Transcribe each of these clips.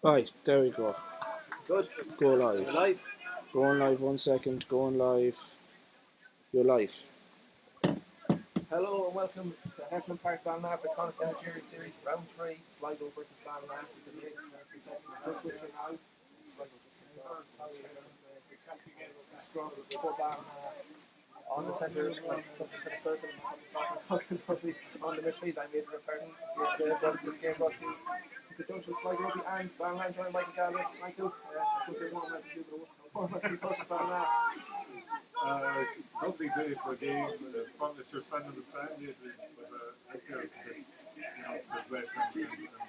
Right, there we go. Good. Go live. You're live. Going live, 1 second. Going live. You're live. Hello and welcome to Heffernan Park Ballina for the Energia Series, round 3, Sligo versus Ballina. We've been waiting for a second. Just switching now. Sligo just came on. Scrum for Ballina on the centre, centre circle. On the midfield. I'm Adrian Pardon. This game brought to you in conjunction with Sligo Rugby and Ballina. Joined Michael Galway. Michael, I was going to say one might be close to Ballina. Lovely day for a game. Fun if you're standing in the stand, but out there it's a bit, it's a bit wet and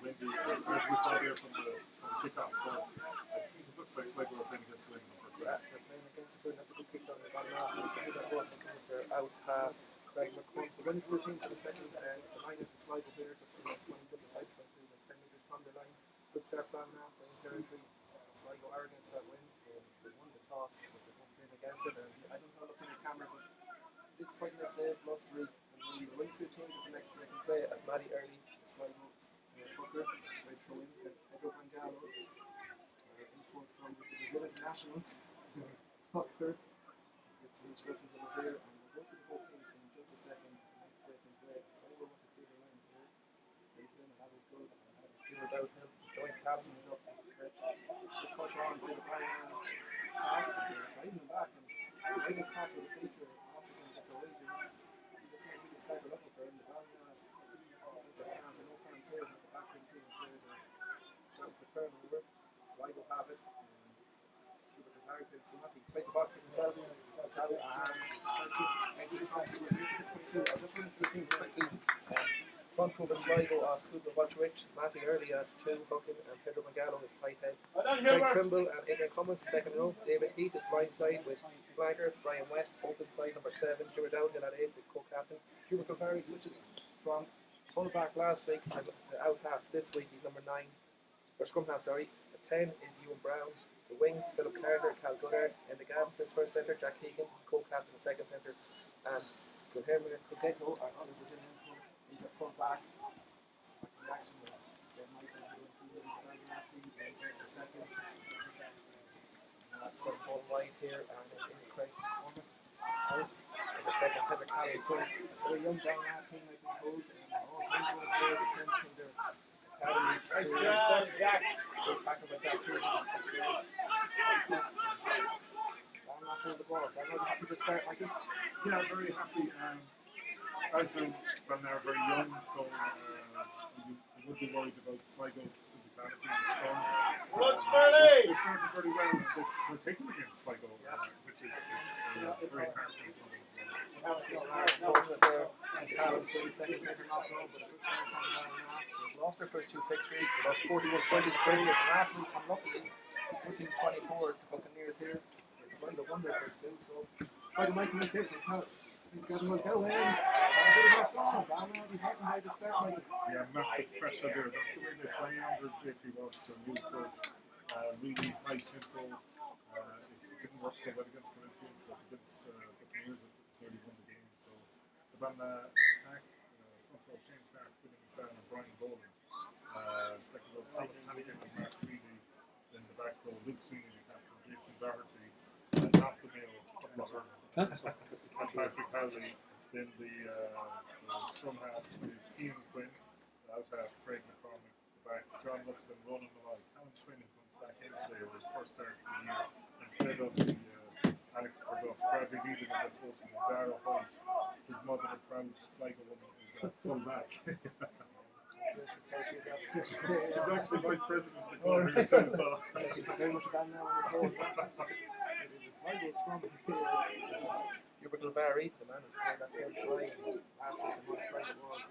windy, as we saw there from the kickoff. So I think it looks like Sligo are playing against the wing in the first half. They're playing against the Twin. That's a good kick down the bottom half. I think that was because they're out half. Greg McCoy, the running routine for the second. It's a line at the Sligo here, just 20 plus aside from 10 metres from the line. Good start plan now, playing territory. Sligo are against that wind. They won the toss, but they're going to play against it. And I don't know what's in the camera, but it's quite a nice day, blustery. And the running routine for the next they can play as Matty Early, the Sligo hooker, red throw in, Pedro Bandalo, import from the Brazil International, hooker. It's the instructions on his ear, and we'll go through the whole teams in just a second. The next break and play. Sligo want to clear the lines here. They've been a good and have a clear about him. The joint captain is up to the pitch. The push on by the Ballina pack, and they're driving him back. And Sligo's pack was a feature also against the Norwegians. This might be the start we're looking for. And the Ballina, there's a fans or no fans here, but the back in team players are shouting for turnover. Sligo have it. Take the basket himself. I'll just run through things quickly. Front row of Sligo of Kubla Watchwich, Matty Early at 2, hooking, and Pedro Magallo is tight head. Greg Trimble and Adrian Cummins, the second row. David Heath is blind side with flanker. Brian West, open side, number 7. Stuart Downhill at 8, the co-captain. Cuba Calvary switches from full back last week and out half this week. He's number 9, or scrum half, sorry. At 10 is Ewan Brown. The wings, Philip Carter, Cal Goddard, and the Gab, his first centre, Jack Keegan, co-captain, the second centre, and Guilherme Coteto, our other Brazilian, he's at full back. The second. That's from full right here, and then it's Craig Cormac. And the second centre, Callum Quinn. So a young down that team, I think, hold, and all homegrown players against in their academies. Nice job, Jack. Good tackle by Jack Keegan. I'm not holding the ball. I'm not happy to start, Mikey. Yeah, very happy. As they're very young, so you would be worried about Sligo's physicality and strong. They started very well. They're taking against Sligo, which is very hard for some of them. Unfortunate there, and Callum played second centre not low, but a good centre from They've lost their first 2 fixtures. They lost 41-20 to Quilly. It's an absolute unlucky 14-24 to Buccaneers here. Sligo won their first 2, so try to make them in kids. You've got to go in. A bit of that song. Ballina will be happy how to start, Michael. Yeah, massive pressure there. That's the way they play under JP Ross, their new coach. Really high tempo. It didn't work so well against Corinthians, but against Buccaneers, it clearly won the game. So the Ballina attack, front row Shane Clark, William McFarlane, and Brian Boland. Second row Thomas Hannigan and Mark Reedy. Then the back row Luke Sweeney, the captain, Jason Doherty, not the male footballer. And Patrick Howley. Then the scrum half is Ian Quinn, the out half Craig McCormick, the backs John Musselman, Ronan Malloy. Alan Quinn comes back in today with his first start of the year instead of the Alex Burduff. Bradley Needham is at coaching, and Dara Holt, his mother, a proud Sligo woman, is at full back. She's actually vice president of the club here too, so she's very much gone now on its own. Sligo scrum. Hubert Calvary, the man who's played that game trying last week and what a try it was.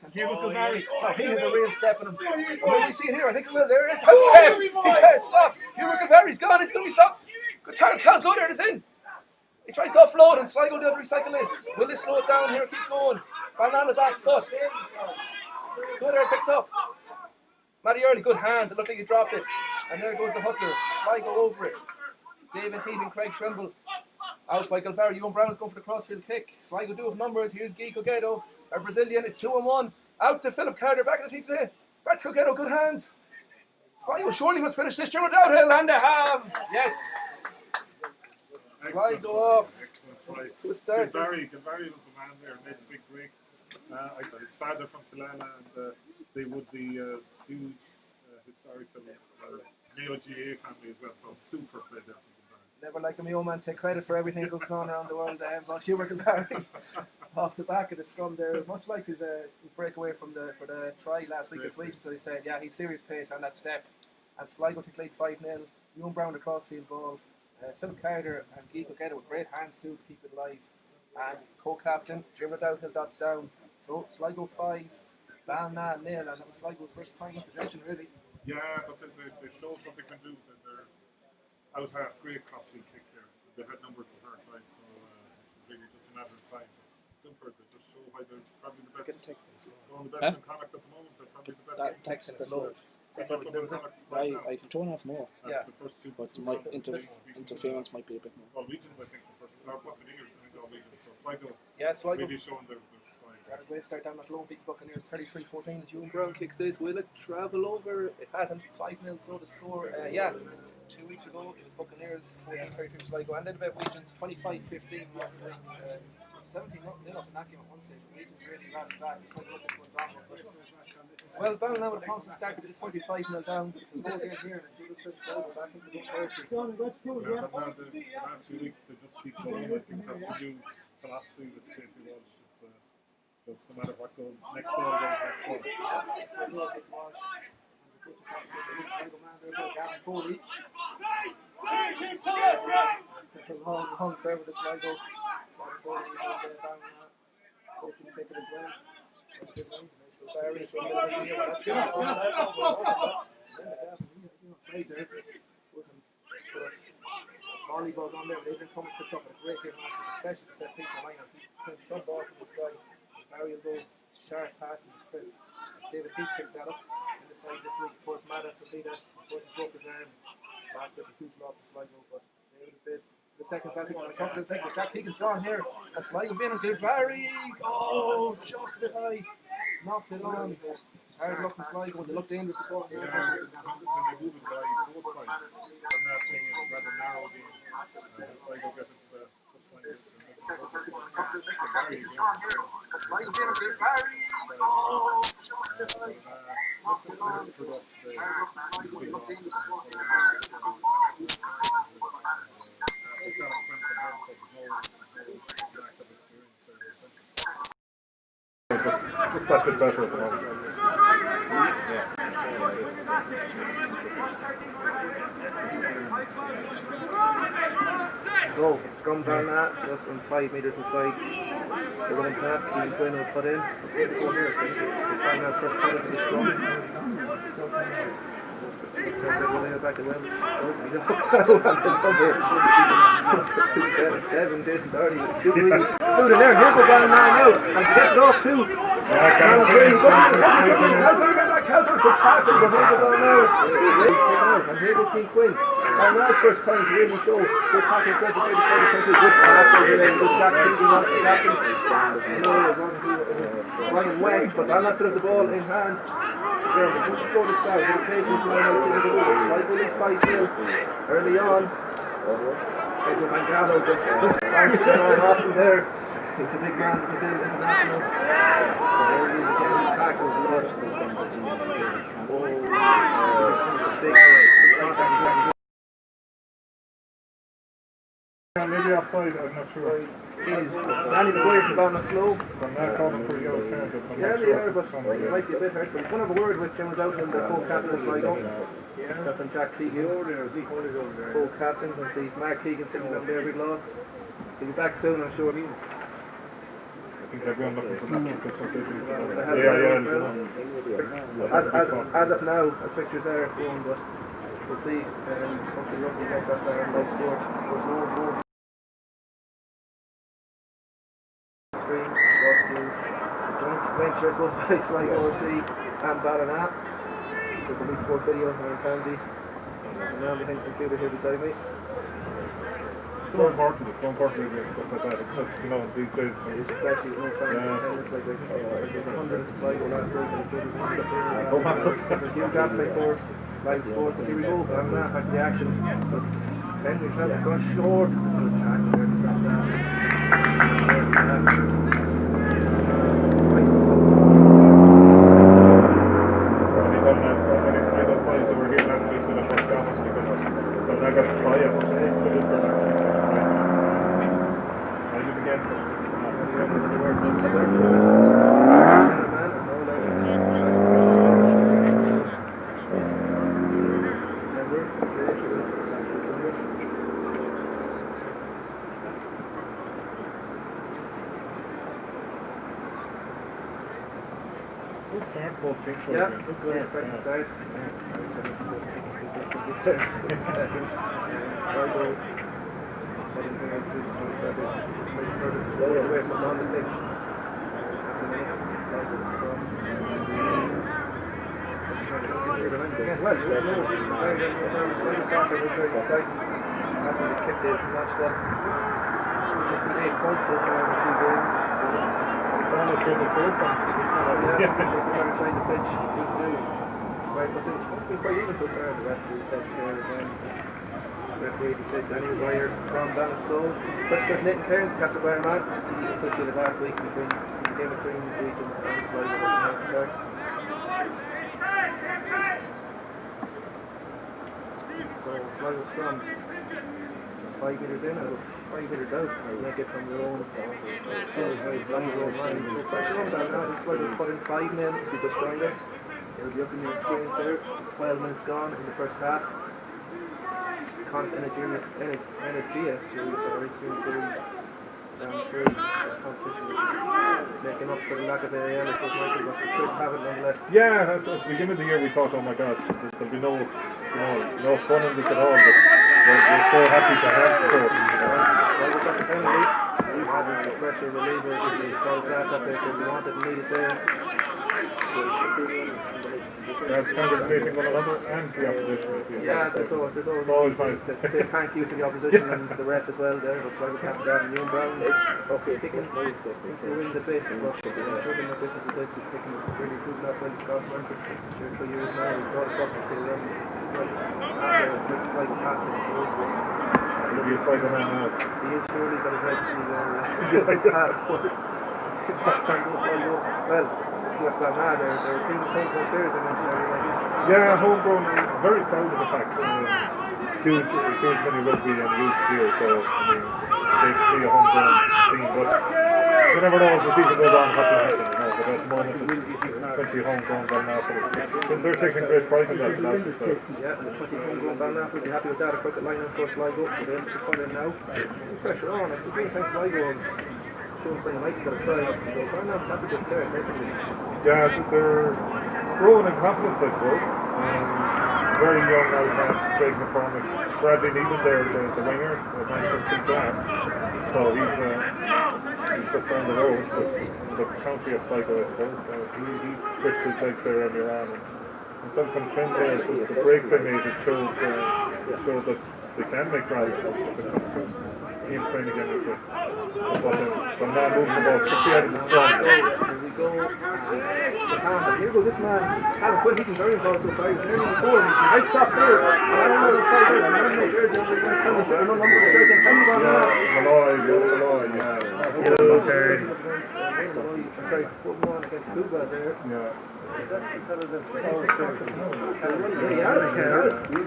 And here goes Calvary. Oh, he has a real step in him. Oh, we see it here. I think it will. There it is. Hot step. He's hurt. Stop. Hubert Calvary's gone. He's going to be stopped. Good turn. Can't go there. It's in. He tries to offload and Sligo did recycle this. Will they slow it down here? Keep going. Ball on the back foot. Good air picks up. Matty Early, good hands. It looked like he dropped it. And there goes the hooker. Sligo over it. David Heath and Craig Trimble. Out by Galwara. Ewan Brown is going for the crossfield kick. Sligo do have numbers. Here's Guy Cogetto, our Brazilian. It's 2-1. Out to Philip Carter. Back in the team today. Back to Cogetto. Good hands. Sligo surely must finish this German downhill, and they have. Yes. Sligo off. To a start. Galwara was the man there, made a big break. I said his father from Ballina, and they would be huge historical Mayo GA family as well, so super play there from Galwara. Never like a Mayo man take credit for everything that goes on around the world, but Hubert Galwara off the back of the scrum there, much like his breakaway for the try last week at Sweden. So he said, yeah, he's serious pace on that step. And Sligo to lead 5-0. Ewan Brown the crossfield ball. Philip Carter and Guy Cogetto with great hands too to keep it alive. And co-captain Jim Downhill dots down. So Sligo 5, Ballina 0, and that was Sligo's first time in possession really. Yeah, but they showed what they can do. They're out half, great crossfield kick there. They had numbers on their side, so it's really just a matter of time. Super, they just show why they're probably the best. Going the best in Connacht at the moment. They're probably the best. That Texans I can turn off more. Yeah. The first two. But interference might be a bit more. Galwegians, I think, the first Buccaneers, I think Galwegians. So Sligo, Sligo really showing their style. got a great start down at Lone Peak Buccaneers 33-14 as Ewan Brown kicks this. Will it travel over? It hasn't. 5-0 so the score. 2 weeks ago it was Buccaneers 14-32 Sligo, and then about Regions 25-15 last week. 17 up in that game at one stage. Regions really rallied back. It's like looking for a well, Ballina with a constant start, but it's 25-0 down. The goal game here, and it's really since Sligo back into the territory. Yeah, but now the last 2 weeks they just keep going. I think that's the new philosophy with Katie Walsh. It's just no matter what goes next door, next one. Long serve with the Sligo. Coaching pick it as well. That's good. Volleyball on there, but Adrian Cummins picks up a great game last week, especially the set piece in the lineup. He played some ball from the sky. Barry will go sharp pass in the crisp. David Heath picks that up in the side this week. Of course, Mada for Peter. Of course, he broke his arm last week. A huge loss to Sligo, but they would have been the seconds last week. On the top of the second, Jack Keegan's gone here. And Sligo being into Barry. Oh, just a bit high. Knocked it on. Hard luck in Sligo when they looked in with the ball. When they move the guy both sides, from that thing is rather narrow game. Sligo get into the line. Just that bit better at the moment. So, scrum down that, just in 5 metres inside. They're running half, Keane Quinn will put in. Let's see the goal here, so Ballina's first punt into the scrum. Back to win. Seven, Jason Doherty. Dude in there, here go Ballina now. And he gets it off too. Calvert, good tackle, but here go now. And here goes Keane Quinn. And that's first time to really show good tackle, said to say the side of good tackle, good Jack Keegan lost the captain. I know it was Ryan West, but Ballina still have the ball in hand. They're going to score this down. They'll take this line out to the goal. Sligo lead 5-0 early on. Pedro Mangano just bounces the man off from there. He's a big man because he's international. There he is again. He tackles Maybe offside, I'm not sure. Danny McGuire from Ballina slow. From that corner for yellow card. Yeah, they are, but it might be a bit hurt. But he's going to have a word with Jim out in the co-captain of Sligo. Stephen Jack Keegan, co-captain. You can see Mark Keegan sitting down there, big loss. He'll be back soon, I'm sure. I think everyone looking for that. As of now, as pictures are going, but we'll see. Hopefully Rugby gets that there and live score. There's no more. Screen, go to the joint venture, I suppose, by Sligo RFC and Ballina. There's a big sport video here in Tansy. And now I think included here beside me. so important. It's so important to do stuff like that. It's not, you know, these days. Especially with no fans in attendance, like there's 100 in Sligo last week, and the was up there. There's a huge appetite for live sports, and here we go. I'm not back to the action. But 10 minutes left, gone short. It's a good tackle there to stop that. Yeah, good second start. Sligo away from us on the pitch. Kicked it from match that 58 points so far in the 2 games. So it's almost in the score time. Just the other side of the pitch, it seems to do. Right, but it's supposed to be quite even so far. The referee says there again. The referee said Danny Maguire from Ballinasloe. Touched with Nathan Cairns, Castlebar man. He touched it last week between the game between Regions and Sligo. So Sligo scrum. Just 5 metres in, or 5 metres out. They make it from their own start. Still very long road line. So pressure on that now. This Sligo's put in 5 men. If you just joined us, you'll be up in your screens there. 12 minutes gone in the first half. Energia Series, sorry, Community Series down 3. The competition is making up for the lack of AAL, I suppose, Michael, but it's good to have it nonetheless. Yeah, at the beginning of the year we thought, oh my God, there'll be no fun in this at all, but we're so happy to have it. Sligo got the penalty. That is the pressure reliever. They felt that they wanted and needed there. That's congratulating one another and the opposition. Yeah, there's always nice to say thank you to the opposition and the ref as well there. But Sligo captain Gavin Ewan Brown taking the bit, but showing that this is this is taking this really good last night in Scotland for years now. He brought us up to the Sligo path, I suppose. He'll be a Sligo man now. He is surely got his legacy there. His passport. Well, with Ballina, they're a team of homegrown players, I mentioned earlier. Yeah, homegrown, very proud of the fact. Huge many rugby and youth here, so I mean, it's great to see a homegrown team, but you never know as the season goes on what will happen, you know, but at the moment it's 20 homegrown Ballina, so they're taking great pride in that. So. Yeah, and the 20 homegrown Ballina will be happy with that. A quick line on for Sligo, so they'll put in now. Pressure on, at the same time Sligo showing something like they've got to try, so Ballina happy to start, definitely. Yeah, they're growing in confidence, I suppose. Very young out half, Craig McCormick. Bradley Needham there, the winger, the man from King Glass. So he's just down the road, the county of Sligo, I suppose. He switched his legs there earlier on. And some from Finn there, the break they made, it showed that they can make ground. Team playing again with it. But now moving the ball quickly out of the scrum. Here we go. Here goes this man. Alan Quinn, he's been very involved so far. He's nearly on the board. He's a nice stop there. I don't know the fight there. I don't know jersey over the penalty. I don't know number of jersey and penalty on that. Malloy, yeah. Yellow card. Sorry, put him on against Cuba there. Yeah. Is that because of the he has. He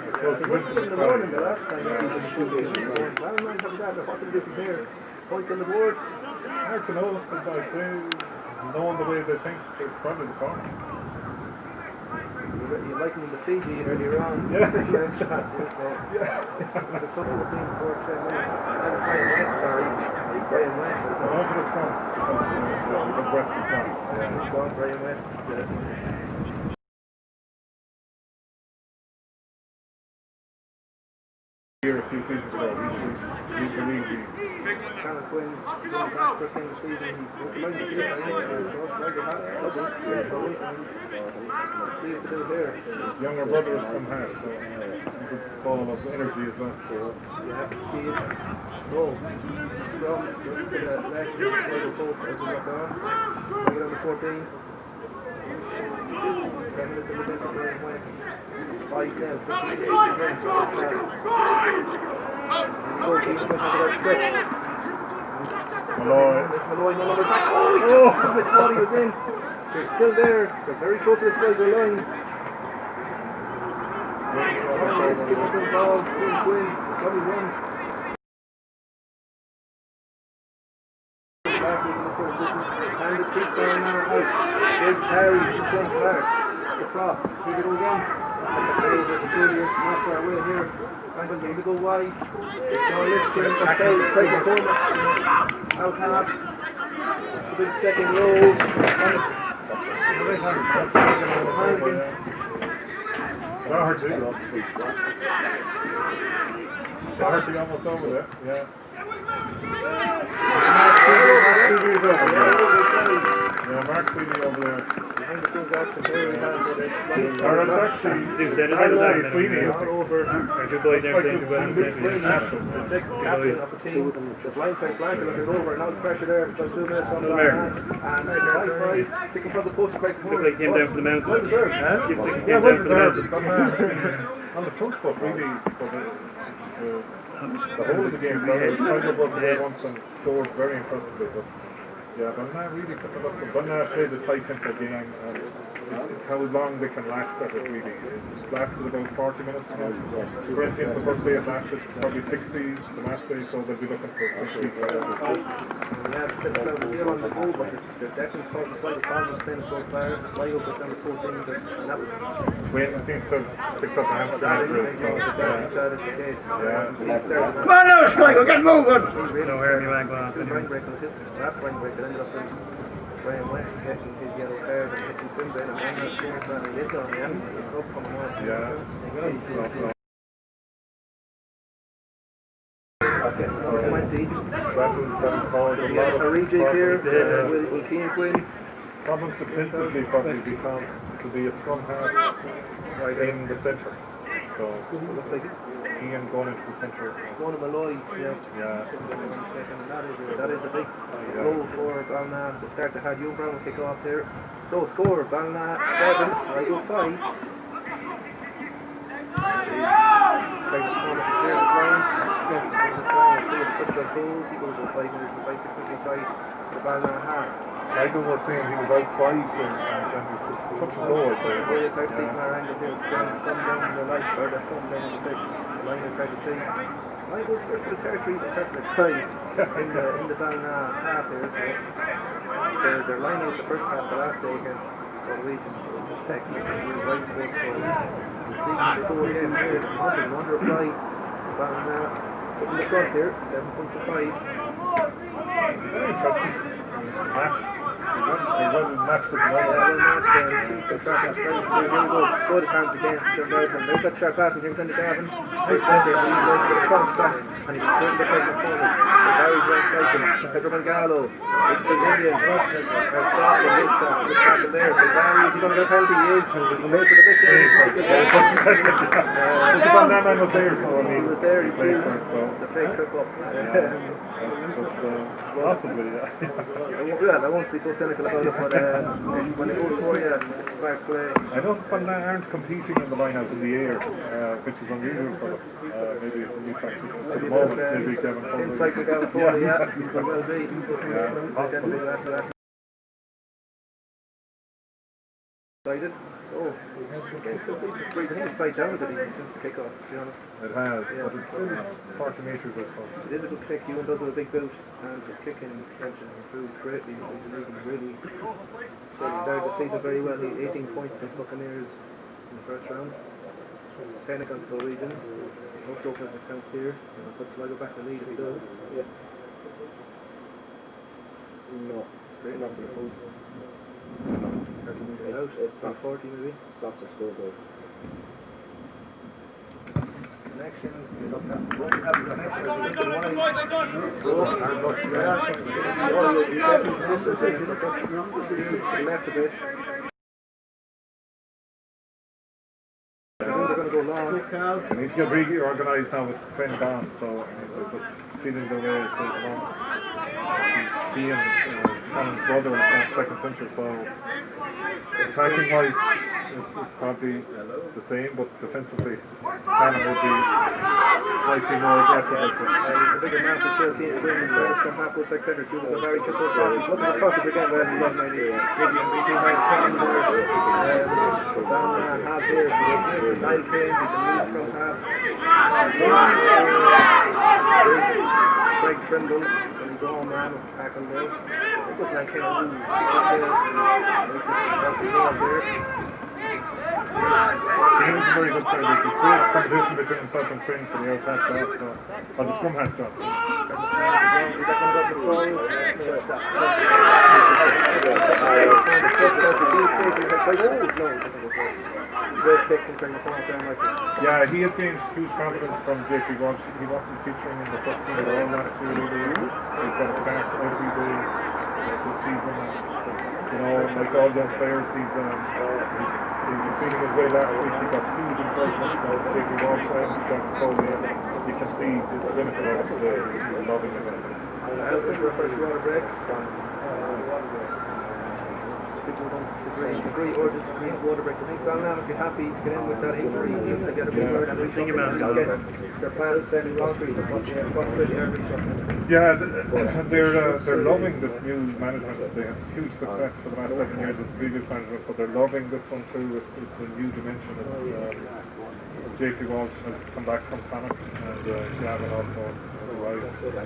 must have been the morning the last time. He just shoot it. I don't know what to do from here. Points on the board. Hard to know, as I say, knowing the way they think, it's probably the corner. You like him in the Fiji earlier on. Yeah. Yeah. But some of the team for 7 minutes. And Brian West, sorry. Brian West. On to the scrum. The West is gone. Yeah, he's gone, Brian West. Here a few seasons ago, he's the league. Shannon Quinn, going back first game of the season, he's broke the line this year. So Sligo had trouble. See what to do here. His younger brother is from Hart, so he's a ball of energy as well. Yeah, he is. So, from just to the left of the Sligo post as we look on. Sligo number 14. 10 minutes in the middle here in West. 5 down, 58 again. Malloy, no longer back. Oh, he just thought he was in. They're still there. They're very close to the Sligo line. Let's give us involved. Quinn, probably one. And the kick there now out. Big Harry from St. Clark. The prop. Keep it again. That's a play over the shoulder. Not far away here. I'm going to go wide. Now Liskin, Craig McCormick. Out half. That's the big second row. Doherty almost over there, yeah. Yeah, Mark Sweeney over there. Behind the scenes action here, we have That's actually Sweeney. over. The sixth captain of the team. The blindside flanker looking over. Now the pressure there. Just 2 minutes on the line. And the right five. Picking from the post. Looks like he came down from the mountain. Well deserved. Yeah, well deserved. On the front foot, really. The whole of the game, Sligo broke away once and scored very impressively. But yeah, Ballina really put them up. Ballina played this high tempo game, and it's how long they can last at it really. It lasted about 40 minutes. Corinthians the first day it lasted probably 60 the last day, so they'll be looking for 60. Yeah, it's a deal on the goal, but they're definitely starting to slightly problems playing so far. Sligo put down the 14, and that was. Wayne seems to have picked up a hand. That is the case. Come on now, Sligo, get moving! No hair, any man going on. Line break on his last line break that ended up in Graham West getting his yellow card and hitting Simba and one last score for the list on the end. It's up coming on. Yeah. Okay, so 20. A rejig here. Will Keane win? Problems defensively probably because it'll be a scrum half right in the centre. So looks like Ian going into the centre. One of Malloy, yeah. That is a big goal for Ballina to start the Had Young Brown will kick off there. So score Ballina 7, Sligo 5. Craig McCormick clears his lines. See if touch on goals. He goes with 5 minutes inside, 6 minutes inside the Ballina half. Sligo were saying he was outside and he was touch and go, I'd say. It's hard to see from our angle here. Some down in the light, or there's some down on the pitch. The line is hard to see. Sligo's first to the territory, the perfect time in the Ballina half here. So they're lining up the first half the last day against Galwegians. It's excellent. It's right for us. So we'll see if they go again here. Nothing, one reply. Ballina putting the front here, 7 points to 5. Very interesting match. They well matched it tonight. Well matched there. They're tracking straight. Here we go. Go to Farms again. They've got sharp passing here into Gavin. They sent it. He's nice to get a cross back. And he can swing the Craig McCormick. Gary's well striking. Pedro Mangallo. Big Brazilian. Scotland. Liska. Good tackle there. So Gary, is he going to get a penalty? He is. He'll pay for the victory. The Ballina was there, so I mean. He was there. He played for it, so. The fake trip up. Possibly, yeah. Yeah, I won't be so cynical about it, but when it goes for you, it's smart play. I noticed Ballina aren't competing in the line-out in the air, which is unusual for them. Maybe it's a new tactic at the moment. Maybe Kevin Foley. Insight with Kevin Foley, yeah. Could well be. Yeah, possibly. Excited. So, okay, so I think it's played down with it even since the kickoff, to be honest. It has, but it's still 40 metres this far. It is a good kick. Ewan does have a big boot, and his kicking extension improved greatly in recent league. Really started the season very well. He had 18 points against Buccaneers in the first round, 10 against Galwegians. Most openers account here. Put Sligo back in the lead if he does. Yeah. No, straight up to the post. It's not 40 maybe. Stops the scoreboard. connection. You don't have to have a connection. It's just the one. Just left a bit. They're going to go long. We need to get really organised now with Quinn gone, so they're just feeling their way as they come on. He and Cannon's brother in the second centre, so attacking wise, it's probably the same, but defensively, Cannon would be slightly more aggressive. He's a bigger man for sure. He's bringing his first from half with 6 centre. Two of the very good parties. Look at the fuck again, where he loves maybe. Maybe in between how it's coming there. Down there, half here. He's a nice king. He's a new scrum half. Craig Trimble. When he go on man with tackle there. It was like kind of He's a very good player. There's great competition between himself and Quinn for the out-half job, so, or the scrum half job. Yeah, he has gained huge confidence from JP Walsh. He wasn't featuring in the first team at all last year. He's got to start every day this season. You know, like all young players, he was feeling his way last week. He got huge encouragement from JP Walsh and John Foley. You can see the benefit of it today. He's loving it. I think the first water breaks. The great orders, the great water breaks. I think Ballina would be happy to get in with that injury, even to get a big word and think about their plans set in concrete. Yeah, they're loving this new management. They had huge success for the last 7 years with the previous management, but they're loving this one too. It's a new dimension. It's JP Walsh has come back from Connacht and Gavin also arrived. So they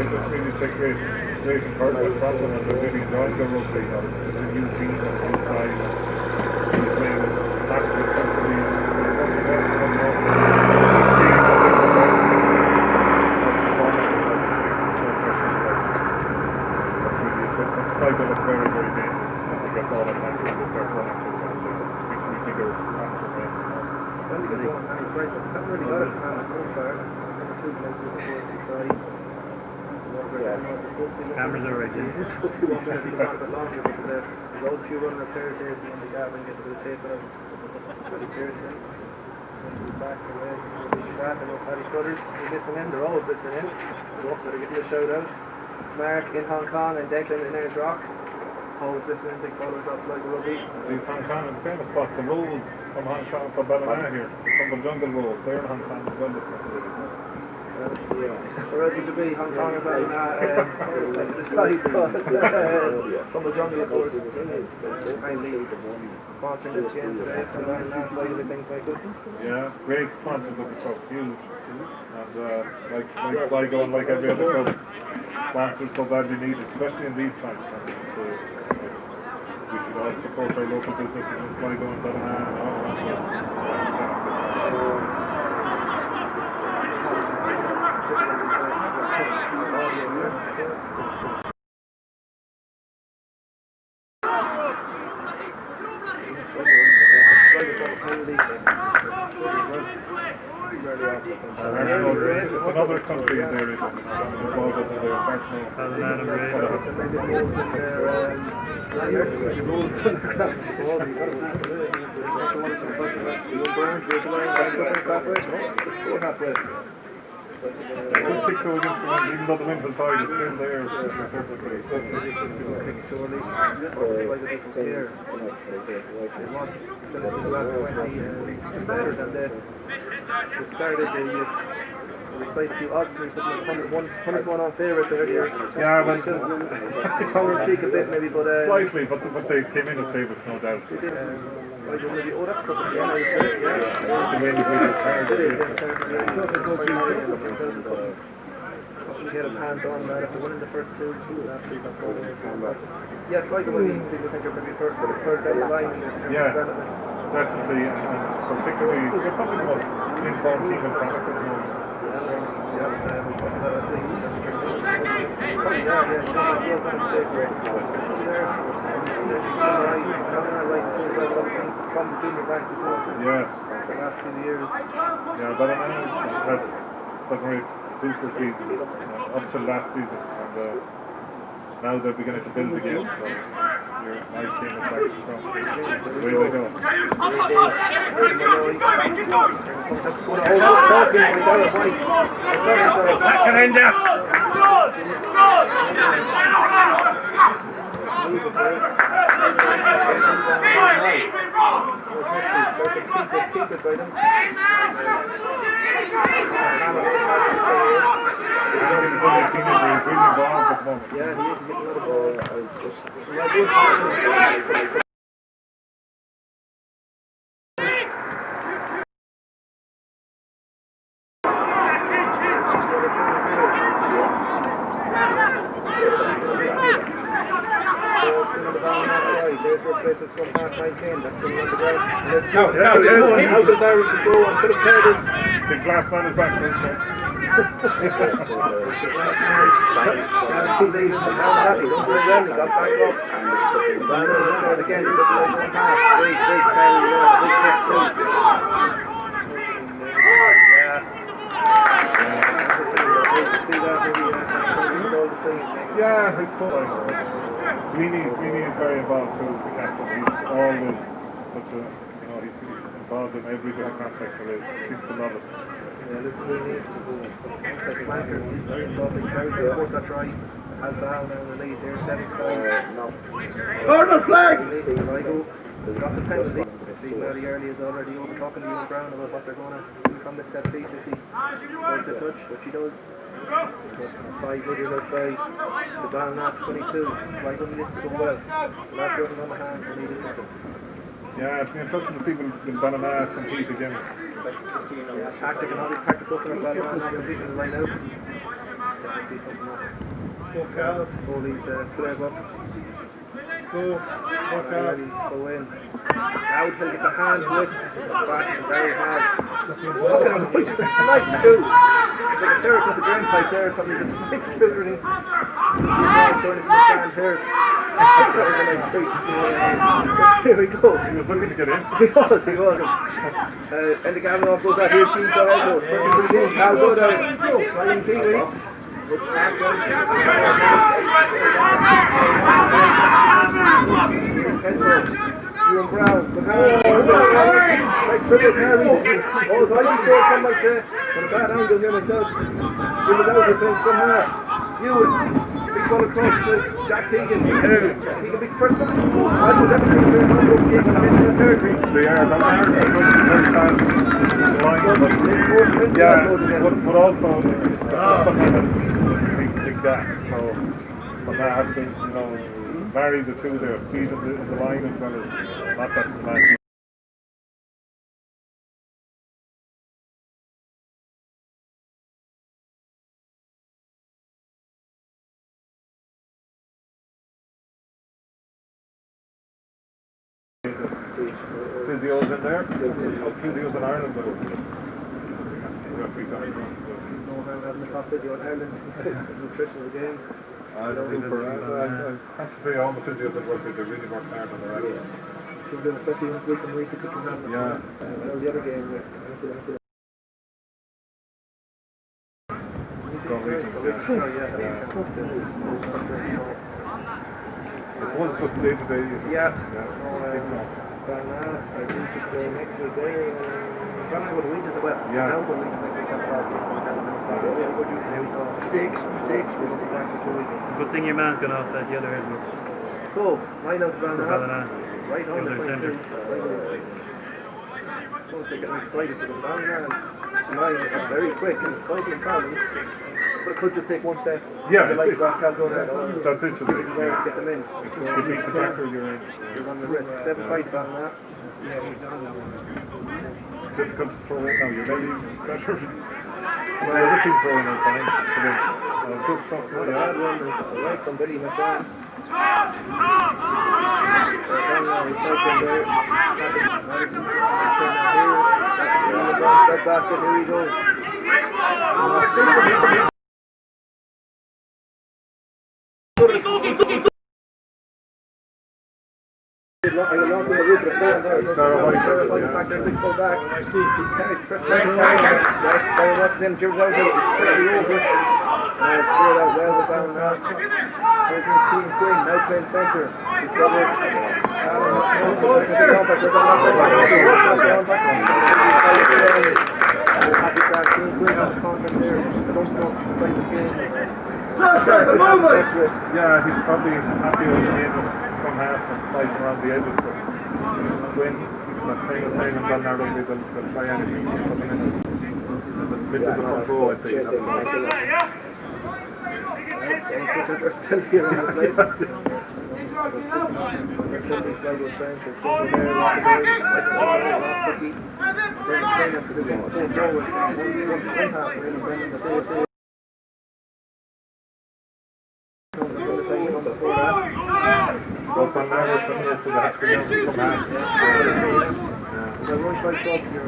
just really take great encouragement from them, and they're really enjoying their rugby. It's a new team, it's a new side. They're playing with massive intensity, and it's going to be Sligo look very, very dangerous when they get ball attack and they start running to something. They seem to be bigger, faster men. Well, they get going, and he's right, but they haven't really got it so far. Number 2 places, of course, he's right. Cameras are right here. It's supposed to be 1 minute, he's on a bit longer because there's always a few running repairs here, so you want to Gavin get a bit of tape on him. Paddy Pearson. Back away. Back and Paddy Cutters. They're listening in, they're always listening in. So better give you a shout out. Mark in Hong Kong and Declan in Ayers Rock. Always listening, big followers of Sligo Rugby. These Hong Kong is a famous spot. The rules from Hong Kong for Ballina here. From the jungle rules. They're in Hong Kong as well this country. Where else would you be? Hong Kong and Ballina. The side, from the jungle, of course. Kindly sponsoring this game today for the Ballina side of things like that. Yeah, great sponsors of the club. Huge. And like Sligo and like every other club, sponsors so badly needed, especially in these times. So we should all support our local businesses in Sligo and Ballina and all around it's another country in there, involved in their It's a good kick though against the wind, even though the wind was high, it's still there in a certain place. Surely, here. They want to finish this last 20 better than they started. They cited a few odds for me, but it was 100 on favourite earlier. Yeah, well, tongue in cheek a bit maybe, but slightly, but they came in as favourites, no doubt. Maybe, oh, that's cut again, I would say, yeah. The way they played their cards. He had his hands on that after winning the first two last week. Yes, like when people think of maybe first down the line in terms of development. Definitely, and particularly, they're probably the most informed team in Connacht at the moment. Yeah. The last few years. Yeah, but I know we've had some great super seasons up to last season, and now they're beginning to build again. So my team is back strong. Away they go. Second in there. Keep it by them. Yeah, he is getting another ball. There's replacements from half 19. That's coming on the ground. Let's go. How does Irish go and put a credit? The glass man is back. Yeah, it's cool. Sweeney is very involved too as the captain. He's always such a, he's involved in every bit of contact there is. He seems to love it. Yeah, Luke Sweeney, second banker, very involved in crowds. Of course, that's right. Al Down in the lead there, 7-5. Corner flag! Sligo got the penalty. Steve Murray early is already over talking to Ewan Brown about what they're going to do from this set piece if he does a touch, which he does. 5 metres outside, the Ballina 22. Sligo needs to go well. The last running on the hands, they need to something. Yeah, it's been interesting to see when Ballina compete against. Yeah, tactic and all these tactics up there, Ballina not competing right now. Definitely something up. All these players up. Go in. Outhill gets a hand to it. Back and very hard. Look at him, which is the snipes too. It's like a ferret with a drain pipe there or something. The snipes too, really. Join us in the stand here. That was a nice street. Here we go. He was looking to get in. He was. And the Gavin off goes out. Here's Keane Corrado. First one to the team. Cal good out. Ryan Kiwi. Ewan Brown, like triple carries. Oh, so I before some might say, on a bad angle here myself. Jim is out with things from half. Ewan, big ball across to Jack Keegan. Keegan beats the first one. So I would definitely be the first game when I get to the third ring. They are very fast. But also, big gap. So, but I have to, marry the two there, speed in the line as well as not that man. Physios in there, physios in Ireland, but No harm having the top physio in Ireland. Nutrition of the game. I have to say all the physios that work with, they really work hard on their action. So good, especially once week and week, it's such a problem. Yeah. The other game was Galwegians, I suppose it's just day to day. Yeah. Ballina, I think to play next week there. Back to the Weekends as well. Yeah. Now the Weekends next week comes off. Six. We'll be back for 2 weeks. Good thing your man's gone off that the other end. So, line out Ballina. Ballina. Right on the Other point. centre. So they're getting excited because Ballina's line is very quick and it's fighting problems. But it could just take one step. Yeah, like it's that's interesting. Yeah. Get them in. If you beat the tackle, you're in. You're on the risk. 7-5 Ballina. Difficult to throw in now. You're maybe better. Well, the other team throwing out fine. Good stuff. Bad one is right from Billy McCann. Basket, here he goes. I lost in the roof of the stand there. Back there, big pull back. First time. Yes, Barry Ross is in. Jim Rowe is pretty over. Now it's cleared out well with down now. Hurricanes Team Quinn now playing centre. He's covered. Happy back. Team Quinn on the contact there. I don't know if it's the side of the game. Yeah, he's probably happy with the end of some half and sliding around the edges, but when that famous saying and done now rugby, they'll try anything coming in the middle of the front row, I'd say. They're still here in the place. Certainly Sligo strength is going there, lots of goals, last rookie. They're training to do both forwards and once one half really bringing the day. Well, from now it's something else, so they have to be able to come back. They're run by subs here.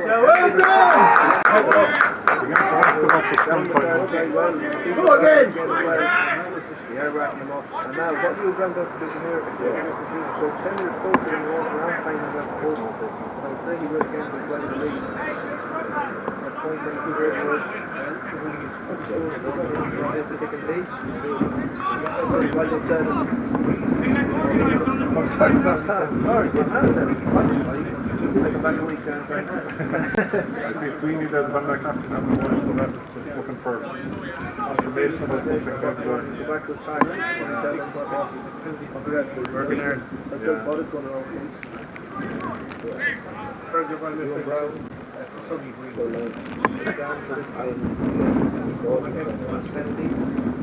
Well done! Go again! Yeah, wrapping them up. And now, what do you bring up to here? So 10 years closer than he was last time he was at the post. And I'd say he would again this way in the league. At points in the situation where this is taking place. That's like I said. Oh, sorry about that. Sorry, but I said it. Take him back a week, I see Sweeney there, the Van Dyke captain, and the one for that, just looking for confirmation about something that's going. Go back to the track and tell them what working hard. What is going on, please? Very good by Mr. Brown. It's a sunny green. Down to this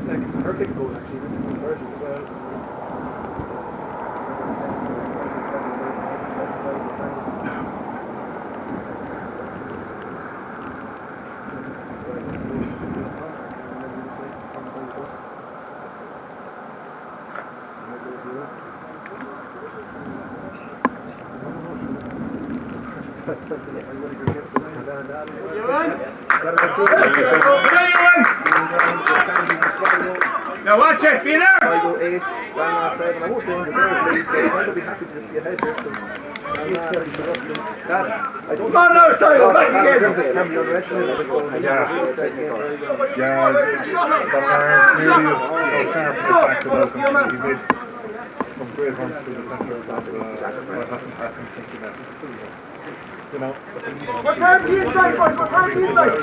second perfect goal actually. This is the third as well. Now watch it, Peter! Sligo 8, Ballina 7. I won't say undeservedly, but I'll be happy to just be ahead here because I don't Come on now, Sligo, back again! can be underestimated. Some great runs through the centre of that, what hasn't happened since he left. You know, Prepare the inside, boys, prepare the inside!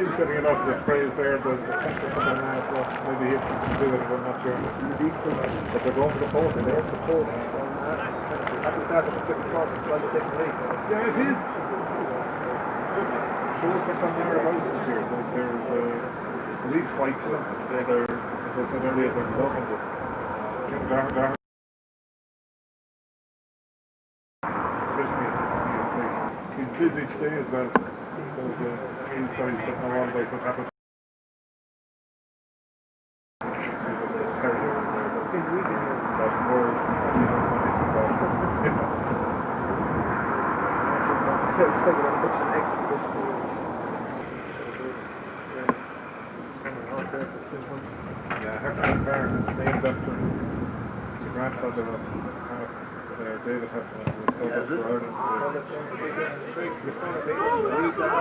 he's getting a lot of the praise there, the centre coming now, so maybe he has something to do with it, I'm not sure. But they're going for the post, they're for the post. Yeah, it is. It shows what they're about this year. There's a elite fight to them. They're, as I said earlier, they're loving this. He's busy today as well. He's guys that know all about what happened. Yeah, Herman Byrne is named after his grandfather of David Heffernan, who was called up for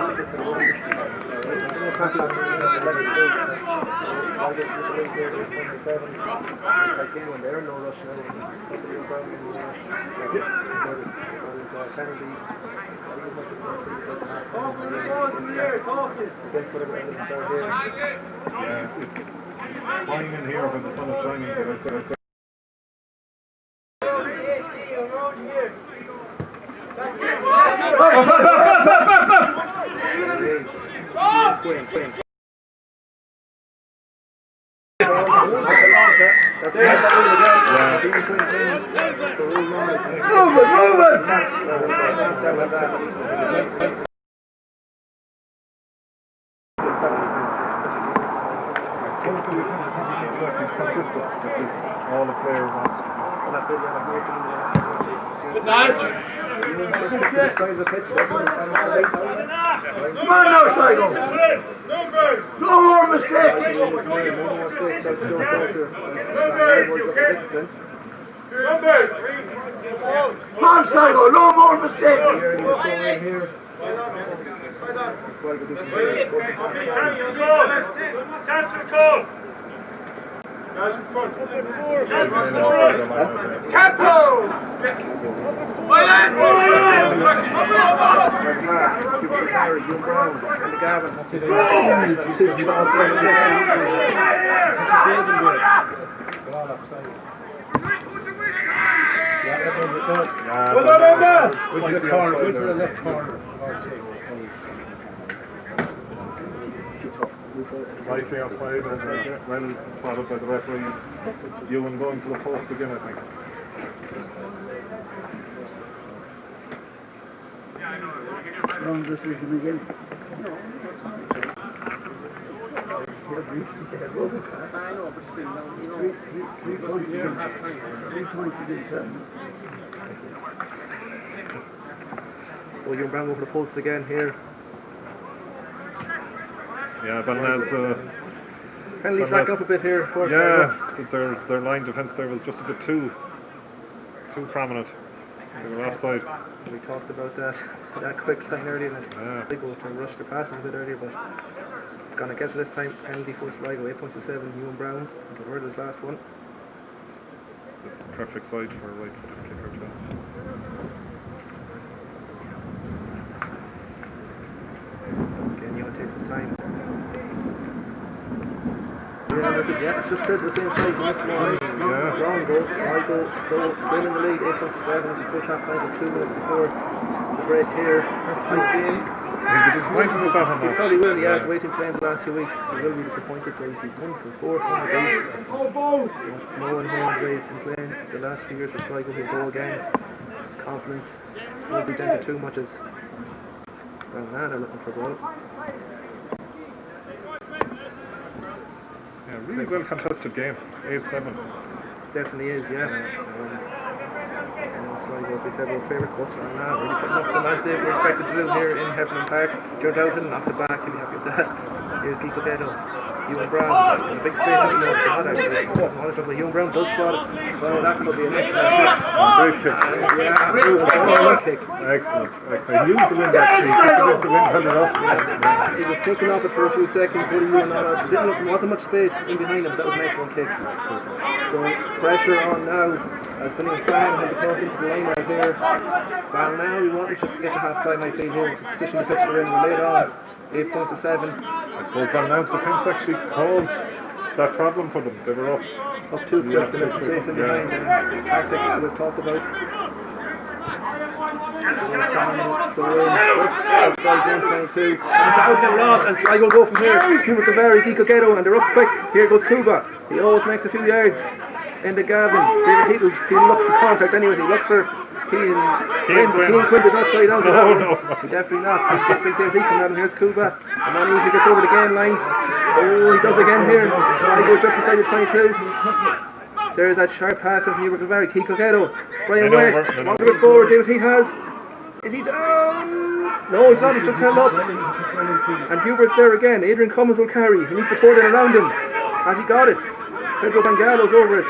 Ireland. it's fine in here when the sun is shining, but it's he's consistent. This is all the player wants. Come on now, Sligo. No more mistakes. Come on, Sligo. No more mistakes. Slightly outside, well spotted by the referee. Ewan going for the post again, I think. Wrong decision again. So Ewan Brown over the post again here. Yeah, Ballina's Penalties back up a bit here. For their line defence there was just a bit too prominent. They were offside. We talked about that quick line earlier. Sligo to rush their passes a bit earlier, but it's gone against this time. Penalty for Sligo, 8 points to 7. Ewan Brown, the word his last one. This is the perfect side for a right-footed kicker too. Again, Ewan takes his time. Yeah, it's just true to the same size. He missed the one. Wrong goal. Sligo still in the lead, 8 points to 7 as we approach half time for 2 minutes before the break here. Tight game. He'll be disappointed with that one. He probably will, yeah. The way he's been playing the last few weeks, he will be disappointed. So he's 1 from 4 from the beat. No one home the way he's been playing the last few years for Sligo. He'll go again. His confidence won't be dented too much as Ballina looking for a goal. Yeah, really well contested game. 8-7. Definitely is, yeah. Sligo, as we said, were favourites, but really putting up some as they were expected to do here in Heffernan Park. Joe Doughton knocks it back, he'll be happy with that. Here's Kiko Ghetto. Ewan Brown, there's a big space in the spot actually. Ewan Brown does spot it. Well, that could be an excellent kick. Great kick. Kick. Excellent. He used the wind actually. He used the wind held it up. He was thinking of it for a few seconds, but there wasn't much space in behind him, but that was an excellent kick. So pressure on now. As Ballina Fran had the toss into the line right here. Well, now we want to just get to half time, I feel, here. Position the pitch we're in, we're laid on. 8 points to 7. I suppose Ballina's defence actually caused that problem for them. They were up. Up too quick, the little space in behind. The tactic that we've talked about. Outside zone 22. And Doughton lost, and Sligo go from here. Here with the very Kiko Ghetto, and they're up quick. Here goes Kuba. He always makes a few yards. Into Gavin. David He'll look for contact anyways. He looked for Keane Quinn did not try down to that one. Definitely not. Big David Heath coming out, and here's Kuba. And then he gets over the game line. Oh, he does again here. Sligo just inside the 22. There's that sharp pass of Hubert Very Kiko Ghetto. Brian West. Wants to go forward. David Heath has. Is he down? No, he's not. He's just held up. And Hubert's there again. Adrian Cummins will carry. He needs support around him. Has he got it? Pedro Bangalo's over it.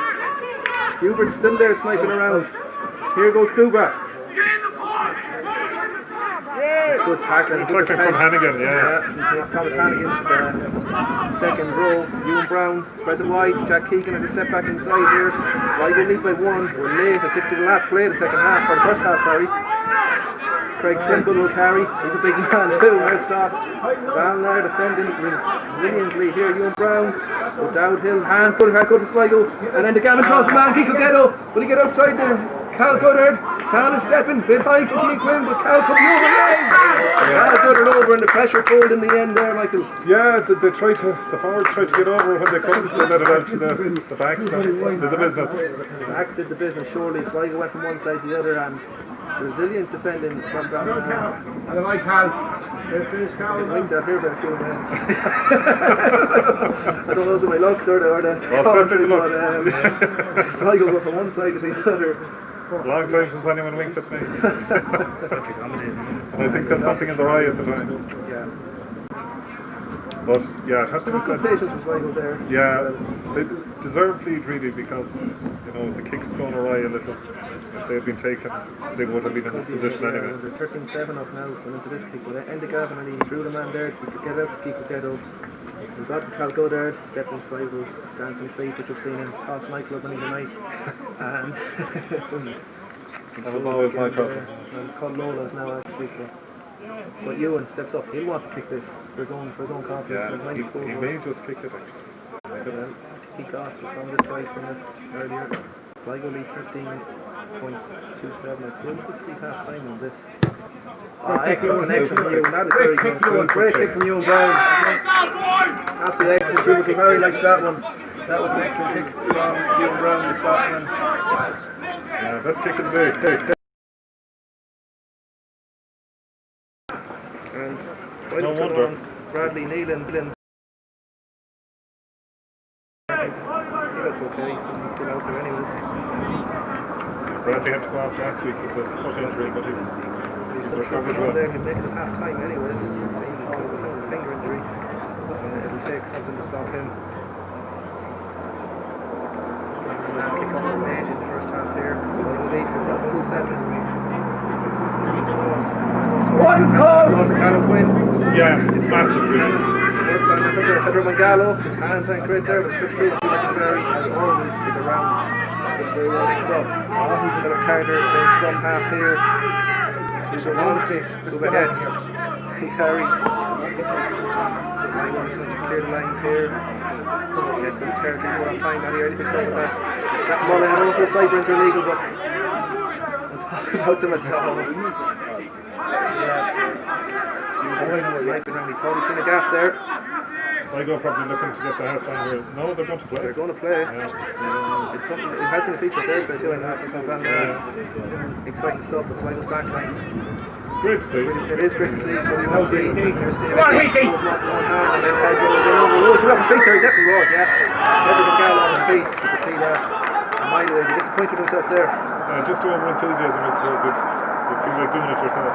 Hubert's still there sniping around. Here goes Kuba. It's good tackling. Good Tackling from Hannigan, from Thomas Hannigan. Second row, Ewan Brown spreads it wide. Jack Keegan has a step back inside here. Sligo lead by 1. We're late. It's into the last play of the second half, or the first half, sorry. Craig Trimble will carry. He's a big man too. Well stopped. Ballina defending resiliently here. Ewan Brown. O'Dowd Hill. Hands good to Sligo. And then the Gavin toss man. He could get up. Will he get outside the Cal Goddard? Cal is stepping. Bit high for Keane Quinn, but Cal comes over. Cal Goddard over and the pressure pulled in the end there, Michael. Yeah, the forwards tried to get over when they couldn't. They let it out to the backs. Did the business. The backs did the business, surely. Sligo went from one side to the other, and resilient defending from Ballina. I like Cal. Finish Cal. Linked that here by a few minutes. I don't know if it's my looks or the definitely but Sligo go from one side to the other. It's a long time since anyone winked at me. And I think that's something in their eye at the time. Yeah. But yeah, it has to be Good said. patience with Sligo there. Yeah, they deserved lead really because the kick's gone awry a little. If they had been taken, they would have been in this position anyway. They're 13-7 up now, going into this kick. But end of Gavin and he drew the man there. We could get out, keep it get up. We got the Cal Goddard, stepped inside those dancing feet, which I've seen in Todd's nightclub when he's a night. And that was always my problem. And it's called Lola's now actually. So. But Ewan steps up. He'll want to kick this for his own confidence. Yeah, he may just kick it actually. Kickoff is from this side from it earlier. Sligo lead 13.27. I'd say we could see half time on this. Excellent connection from Ewan. That is very good. Great kick from Ewan Brown. Absolutely excellent. Hubert very likes that one. That was an excellent kick from Ewan Brown, the Scotsman. Yeah, best kick of the day. And No wonder. Bradley Nealon. He looks okay. He's still out there anyways. Bradley had to go off last week with a foot injury, but he's recovered well. There, he'll make it at half time anyways. It seems as though it was not a finger injury. It'll take something to stop him. Kick off the main in the first half here. So he'll lead 15-7. What call? Lost a Callum Quinn. Yeah, it's massive really. Pedro Mangalo, his hands ain't great there, but slips through. Very, as always, is around. Very well mixed up. Philip Carter, their scrum half here. These are 1-6, two heads. He carries. So he wants to clear the lines here. Get some territory for half time. Any early picks up with that. That Mullen, I don't know if the sideburns are legal, but I'm talking about them as well. Sniping around, he thought he's seen a gap there. Sligo probably looking to get to half time here. No, they're going to play. They're going to play. Yeah. It's something. It has been a feature there for 2.5 exciting stuff. But Sligo's back line. Great to see. It is great to see. So you want to see. There's the one hand and then head goes in over. Oh, two up his feet there. He definitely was. Yeah. Everything got on his feet. You can see that. Mind he disappointed himself there. Just over enthusiasm, I suppose. You feel like doing it yourself.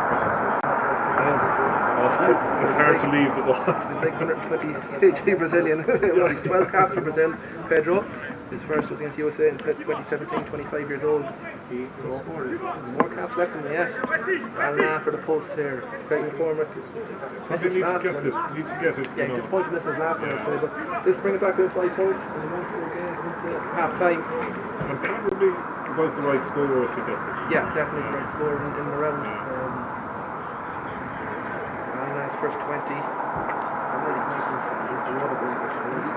It's hard to leave the ball. He's like 120 kg Brazilian. Well, he's 12 caps for Brazil. Pedro. His first was against USA in 2017, 25 years old. So, more caps left in the yet. And for the post here, Craig McCormick. This is last one. You need to get it. Yeah, disappointed missing his last one, I'd say. But this bring it back to 5 points and he wants to again into half time. And probably about the right score if he gets it. Yeah, definitely the right score in the round. And that's first 20. And then he's made since the water break, I suppose.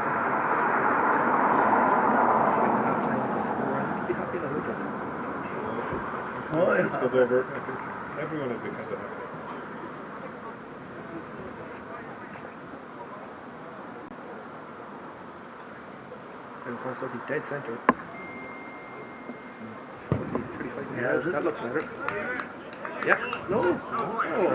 Half time with the score. And he'd be happy enough with that. This goes over. I think everyone will be kind of happy. And of course, he's dead centre. Yeah, that looks better. Yeah. No. Oh. Well.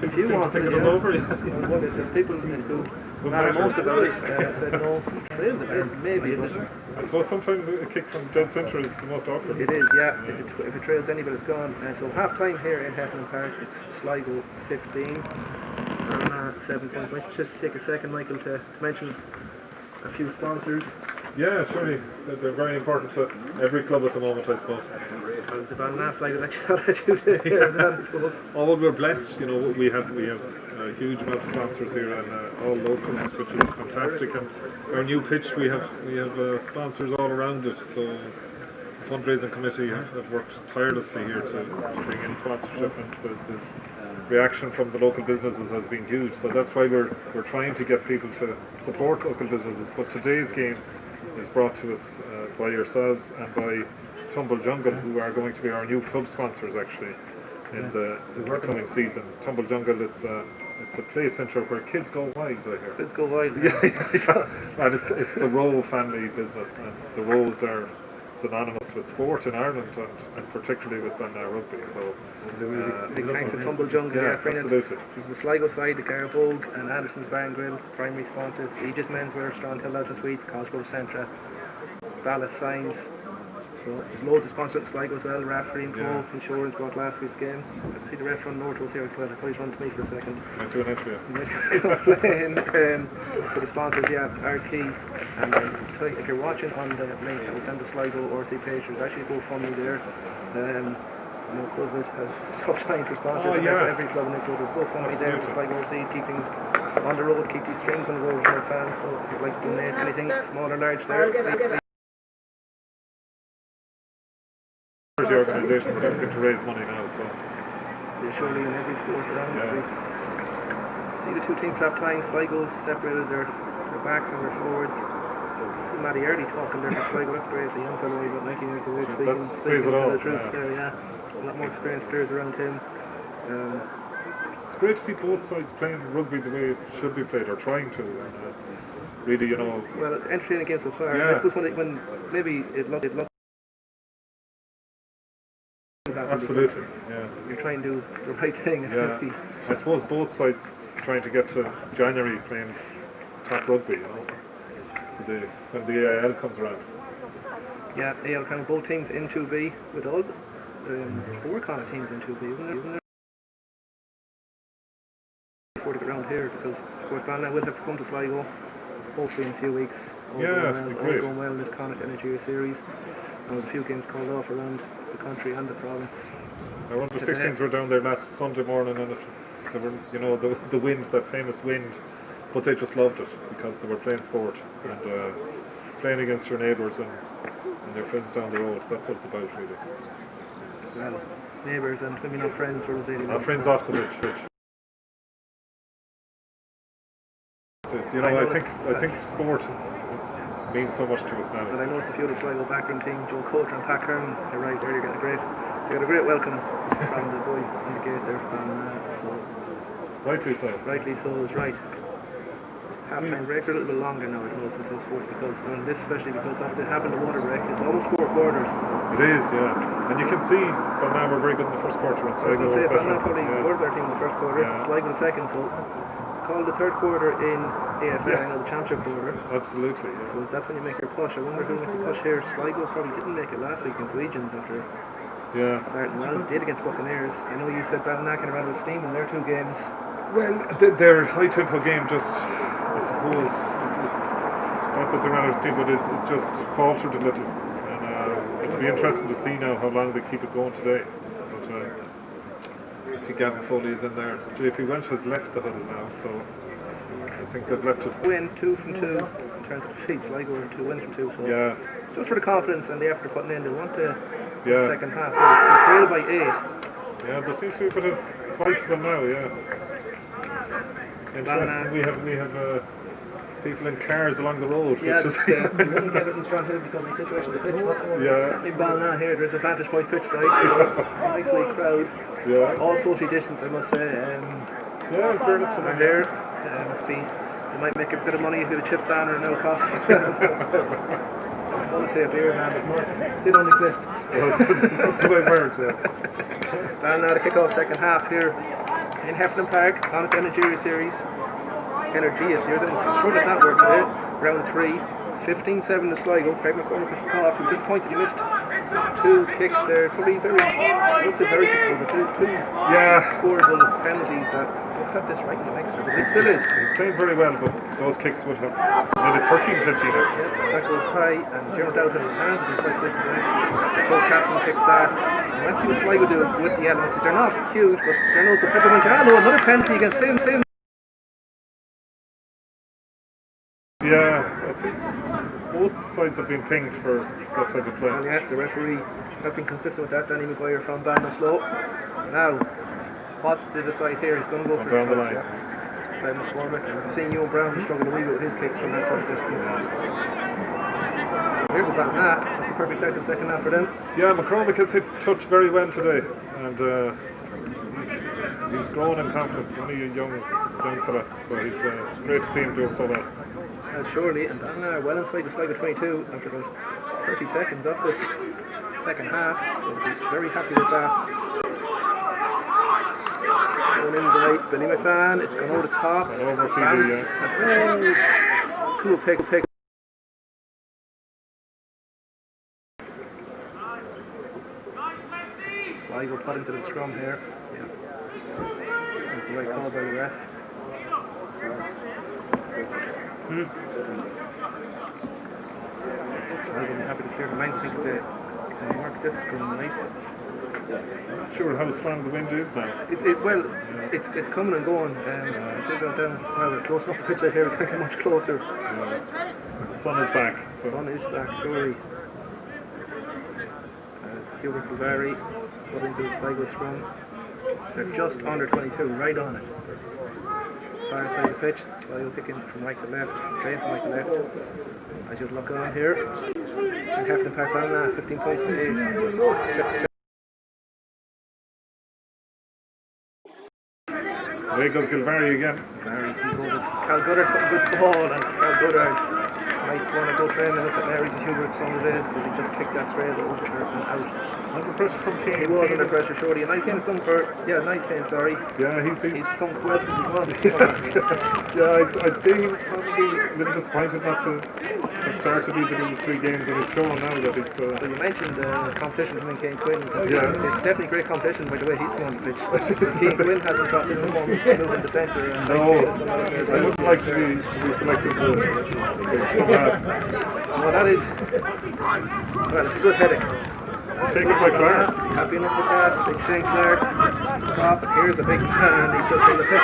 If you want to think it was over, yeah. The people who matter most about it said no. Maybe. I suppose sometimes a kick from dead centre is the most awkward. It is, yeah. If it trails any, but it's gone. So half time here in Heffernan Park. It's Sligo 15. 7 points. Let's just take a second, Michael, to mention a few sponsors. Yeah, surely they're very important to every club at the moment, I suppose. The Ballina side of that, I suppose. Oh, we're blessed. You know, we have a huge amount of sponsors here, and all locals, which is fantastic. And our new pitch, we have sponsors all around it. So the fundraising committee have worked tirelessly here to bring in sponsorship, and the reaction from the local businesses has been huge. So that's why we're trying to get people to support local businesses. But today's game is brought to us by yourselves and by Tumble Jungle, who are going to be our new club sponsors actually in the coming season. Tumble Jungle, it's a play centre where kids go wild, I hear. Kids go wild. And it's the Rowe family business, and the Rowes are synonymous with sport in Ireland, and particularly with Ballina rugby. So big thanks to Tumble Jungle. Yeah, absolutely. This is the Sligo side, the Galwegians and Anderson's Bar and Grill, primary sponsors. Aegis Menswear, Strong Hill Delta Sweets, Cosgrove Centra, Ballas Signs. So there's loads of sponsors at Sligo as well. Rafferty and Co. Insurance brought last week's game. I can see the ref running over to us here as well. I thought he's running to me for a second. Might do an interview. So the sponsors, are key. And if you're watching on the link that we send to Sligo RFC page, there's actually a GoFundMe there. I know COVID has tough times for sponsors every club in it, so there's GoFundMe there for Sligo RFC, keep things on the road, keep these streams on the road for our fans. So if you'd like to donate anything, small or large there. The organisation is to raise money now, so they're surely in every sport around the country. See the two teams have time. Sligo's separated their backs and their forwards. See Matty Early talking there for Sligo. That's great. The young fellow, about 19 years of age, speaking to the troops there. A lot more experienced players around him. It's great to see both sides playing rugby the way it should be played, or trying to. And, really, you know. Well, entertaining games so far. I suppose when maybe it looked. Absolutely, yeah. You're trying to do the right thing. I suppose both sides trying to get to January playing top rugby, you know, when the AIL comes around. Yeah, AIL kind of both teams in 2B with all four kind of teams in 2B, isn't there? Before they get around here, because of course Ballina will have to come to Sligo hopefully in a few weeks. All going well in this Connacht Energia Series. There's a few games called off around the country and the province. Our under 16s were down there last Sunday morning, and they were, you know, the wind, that famous wind, but they just loved it because they were playing sport and playing against your neighbours and your friends down the road. That's what it's about, really. Well, neighbours and maybe not friends, for our friends off the pitch. So, you know, I think sport means so much to us now. And I noticed a few of the Sligo background team, Joe Coulter and Pat Kern, they're right there. They got a great welcome from the boys on the gate there. So rightly so is right. Half-time breaks are a little bit longer now, I've noticed, in some sports, because this especially because after having the water break, it's almost 4 quarters. It is, yeah. And you can see Ballina were very good in the first quarter. And I was going to say, Ballina probably were their team in the first quarter, Sligo the second, so called the third quarter in AFL, I know the championship quarter. Absolutely, yeah. So that's when you make your push. I wonder who made the push here. Sligo probably didn't make it last week against Galwegians after starting well. They did against Buccaneers. I know you said Ballina kind of ran with steam in their 2 games. Well, their high-tempo game just, I suppose, it's not that they ran out of steam, but it just faltered a little. And it'll be interesting to see now how long they keep it going today. But I see Gavin Foley is in there. JP Welsh has left the huddle now, so I think they've left it. Win 2 from 2 in terms of defeats. Sligo were 2 wins from 2. So just for the confidence and the effort they're putting in, they want the second half. They're trailed by 8. Yeah, there seems to be a bit of fight to them now, Interesting. We have people in cars along the road. We wouldn't get it in front of it because of the situation of the pitch. In Ballina here, there's a Vantage Point pitch side, so nicely crowd. All socially distanced, I must say. In fairness to them. There, they might make a bit of money if they have a chip van or no coffee. I was going to say a beer van, but they don't exist. That's what I've heard. Ballina to kick off second half here in Heffernan Park on the Energia Series. Energia Series, I'm struggling with that word today. Round 3, 15-7 to Sligo. Craig McCormick with the call-off. He was disappointed he missed 2 kicks there. Probably I would say very difficult. The two scoreable penalties that looked at this right in the next, but it still is. He's playing very well, but those kicks would have made it 13-15 actually. That goes high, and Gerald Dowd and his hands have been quite good today. The co-captain kicks that. And let's see what Sligo do with the elements. They're not huge, but they're knows what Pedro Mancano, another penalty against him. Yeah, I see. Both sides have been pinged for that type of play. And yeah, the referee has been consistent with that. Danny Maguire from Ballina slow. Now, what did they decide here? He's going to go for down the line. By McCormick, and seeing Ewan Brown struggling a wee bit with his kicks from that sort of distance. Here with that, that's the perfect start to the second half for them. Yeah, McCormick has hit touch very well today, and he's grown in confidence. Only a young fella, so he's great to see him doing so well. And surely, and Ballina well inside the Sligo 22 after about 30 seconds of this second half, so he's very happy with that. Going in by Billy McFan, it's gone over the top. And over Phoebe, yeah. Cool pick. Sligo put into the scrum here. Yeah. That's the right call by the ref. Sligo will be happy to clear the lines. I think they can mark this scrum right. I'm not sure how strong the wind is now. It's coming and going. It's going down. Well, we're close enough to the pitch out here. We can't get much closer. The sun is back. The sun is back, surely. As Hubert Bulgari put into the Sligo scrum. They're just under 22, right on it. Far side of the pitch. Sligo kicking from right to left, straight from right to left. As you look on here, and Hefton Park Ballina, 15 points to 8. Away goes Galway again. Cal Goddard's putting good ball, and Cal Goddard might want to go for him, and looks at Larry's and Hubert's son it is, because he just kicked that straight over and out. Under pressure from Kane. He was under pressure, surely. And Night Kane's done for, Night Kane, sorry. Yeah, he's done well since he won. I'd say he was probably a little disappointed not to have started even in the 3 games, and he's shown now that it's... So you mentioned the competition between Kane Quinn. It's definitely great competition by the way he's come on the pitch. Kane Quinn hasn't got this performance to move in the centre. No, I wouldn't like to be selected to... No, that is... Well, it's a good headache. Take it by Clark. Happy enough with that. Big Shane Clark. Top. Here's a big hand. He's just in the pitch.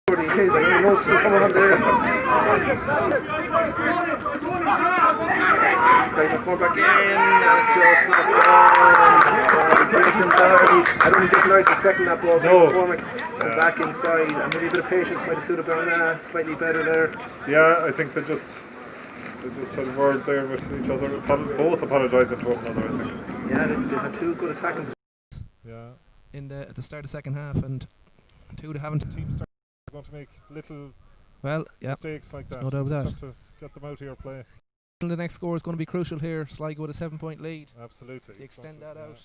I don't know what's coming on there. Right, McCormick back in. Just not gone. Jason Doherty. I don't think Jason Doherty's expecting that ball. No. McCormick back inside. And maybe a bit of patience might have suited Ballina slightly better there. Yeah, I think they just had a word there with each other. Both apologising to one another, I think. Yeah, they had 2 good attacking. Yeah. At the start of the second half, and 2 they haven't. Teams are going to make little mistakes like that. No doubt about that. Have to get them out of your play. The next score is going to be crucial here. Sligo with a 7-point lead. Absolutely. They extend that out.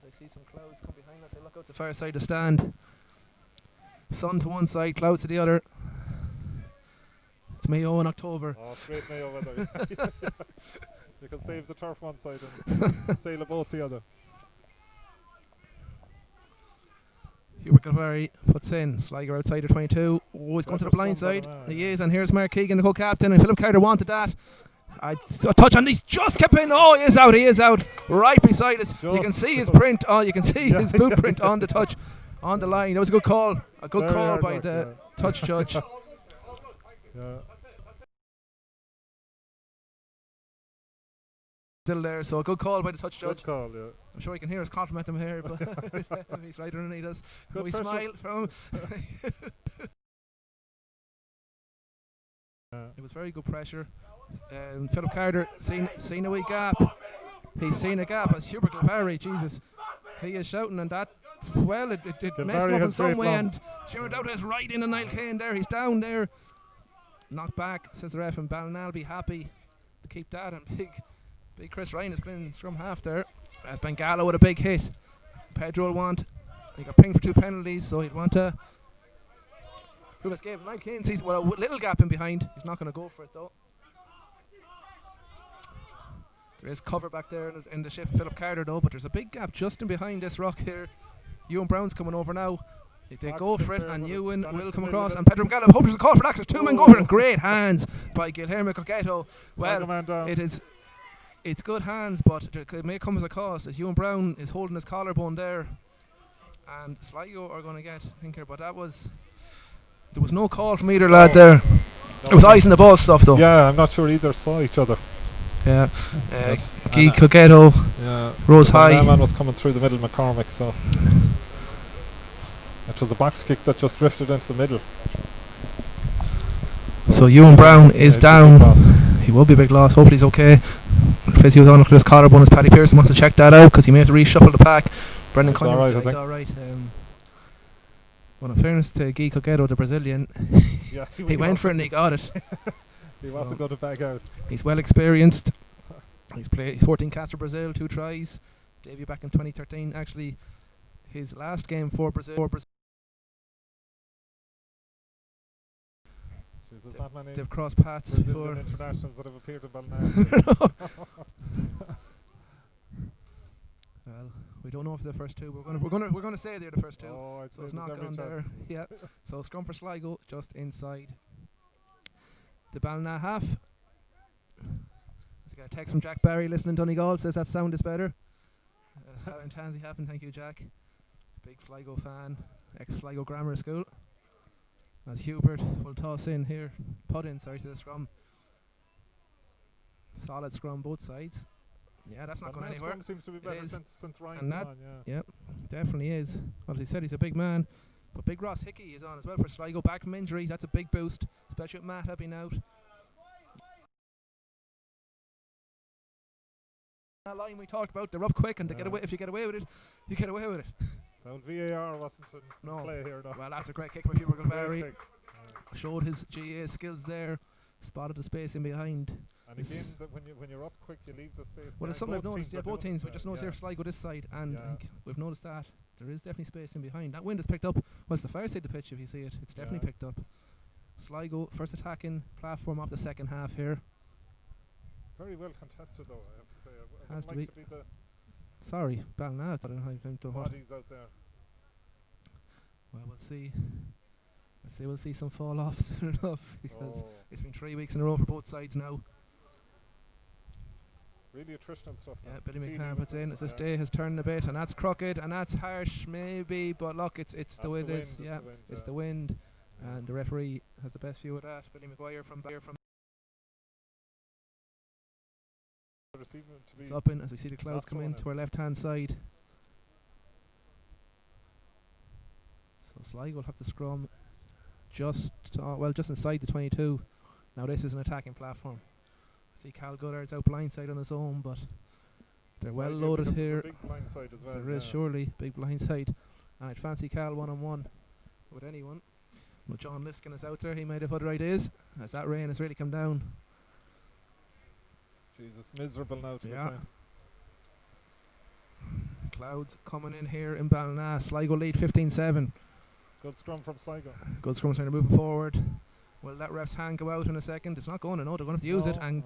I see some clouds come behind us. I look out the far side of the stand. Sun to one side, clouds to the other. It's Mayo in October. Oh, straight Mayo weather. You can save the turf one side and sail a boat the other. Hubert Galway puts in. Sligo outside of 22. Oh, he's going to the blind side. He is, and here's Mark Keegan, the co-captain, and Philip Carter wanted that. A touch on these, just kept in. Oh, he is out. Right beside us. You can see his print on, you can see his boot print on the touch, on the line. That was a good call. A good call by the touch judge. Still there, so a good call by the touch judge. Good call, yeah. I'm sure you can hear us compliment him here, but he's right underneath us. We smile from him. It was very good pressure. Philip Carter seen a wee gap. He's seen a gap as Hubert Galway. Jesus, he is shouting, and that, well, it messed him up in some way. And Gerald Dowd is right in, and Niall Kane there. He's down there. Knocked back, says the ref, and Ballina will be happy to keep that. And big Chris Ryan is playing scrum half there. Bengala with a big hit. Pedro will want. He got pinged for 2 penalties, so he'd want to. Rubens gave Mike Kane sees a little gap in behind. He's not going to go for it though. There is cover back there in the shift, Philip Carter though, but there's a big gap just in behind this rock here. Ewan Brown's coming over now. They Box go kick for it, there, and but Ewan gone will into come the middle across, of and it. Pedro Gallup hopes there's a call for action. Two men going for it, and great hands by Guilherme Coqueto. Sligo Well, man down. it's good hands, but it may come as a cost, as Ewan Brown is holding his collarbone there, and Sligo are going to get thinker. But there was no call from either lad there. It was eyes in the ball stuff though. Yeah, I'm not sure either saw each other. Yeah, Guy Coqueto rose high. That man was coming through the middle, McCormick, so it was a box kick that just drifted into the middle. So Ewan Brown is down. He will be a big loss. Hopefully he's okay. Physio on look at his collarbone as Paddy Pearson wants to check that out because he may have to reshuffle the pack. Brendan Cunningham is alright. Well, in fairness to Guy Coqueto, the Brazilian, Yeah, he went for it and he got it. He wasn't going to back out. He's well experienced. He's 14 casts for Brazil, 2 tries. Debut back in 2013. Actually, his last game for Brazil. There's not many They've crossed paths Brazilian for internationals that have appeared in Ballina. Well, we don't know if they're the first two. We're gonna say they're the first two. Oh, I'd So say it's there's not every gone there. chance. Yeah. So scrum for Sligo just inside the Ballina half. I got a text from Jack Barry listening. Donegal says that sound is better. How in Tansy happened? Thank you, Jack. Big Sligo fan, ex-Sligo Grammar School. As Hubert will toss in here, put in, sorry, to the scrum. Solid scrum both sides. Yeah, that's not going anywhere. Scrum seems to be better since Ryan and came that, on, Yep, definitely is. Well, as he said, he's a big man. But big Ross Hickey is on as well for Sligo, back from injury. That's a big boost, especially with Matt having out. That line we talked about, they're up quick, and they get away. If you get away with it, you get away with it. Well, VAR wasn't in play here, though. Well, that's a great kick by Hubert Galwegians. Showed his GA skills there, spotted the space in behind. And again, when you're up quick, you leave the space. Well, it's something I've noticed. Yeah, both teams. We just noticed yeah. here Sligo this side, and I think we've noticed that there is definitely space in behind. That wind is picked up. Well, it's the far side of the pitch if you see it. It's definitely picked up. Sligo first attacking platform off the second half here. Very well contested, though. I have to say. I Has would to like to be the Sorry, Ballina. I don't know how you think bodies out there. Well, we'll see. We'll see some fall off soon enough because it's been 3 weeks in a row for both sides now. Really attritional stuff. Yeah, Billy McCann puts in as this day has turned a bit, and that's crooked and that's harsh maybe, but look, it's the way it is. Yeah, it's the wind, and the referee has the best view of that. Billy McGuire from it's up in as we see the clouds come in to our left hand side. So Sligo will have the scrum just inside the 22. Now this is an attacking platform. I see Cal Goddard's out blindside on his own, but they're well loaded here. Big blindside as well. There is surely big blindside, and I'd fancy Cal one-on-one with anyone. Well, John Liskin is out there. He might have other ideas as that rain has really come down. Jesus, miserable now to yeah. Clouds coming in here in Ballina. Sligo lead 15-7. Good scrum from Sligo. Good scrum, trying to move forward. Will that ref's hand go out in a second? It's not going to, no, they're going to have to use it. And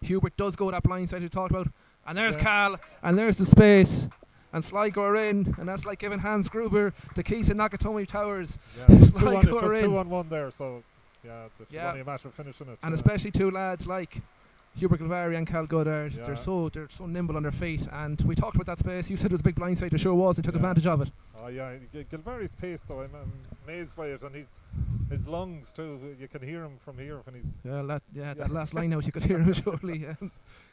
Hubert does go that blind side we talked about. And there's Cal, and there's the space. And Sligo are in, and that's like giving Hans Gruber the keys to Nakatomi Towers. Yeah, it was 2-on-1 there, so it was only a matter of finishing it. And especially two lads like Hubert Galwegians and Cal Goddard, they're so nimble on their feet, and we talked about that space. You said it was a big blindside, it sure was, and they took advantage of it. Oh yeah, Galwegians' pace though, I'm amazed by it, and his lungs too. You can hear him from here when he's that last line out you could hear him surely.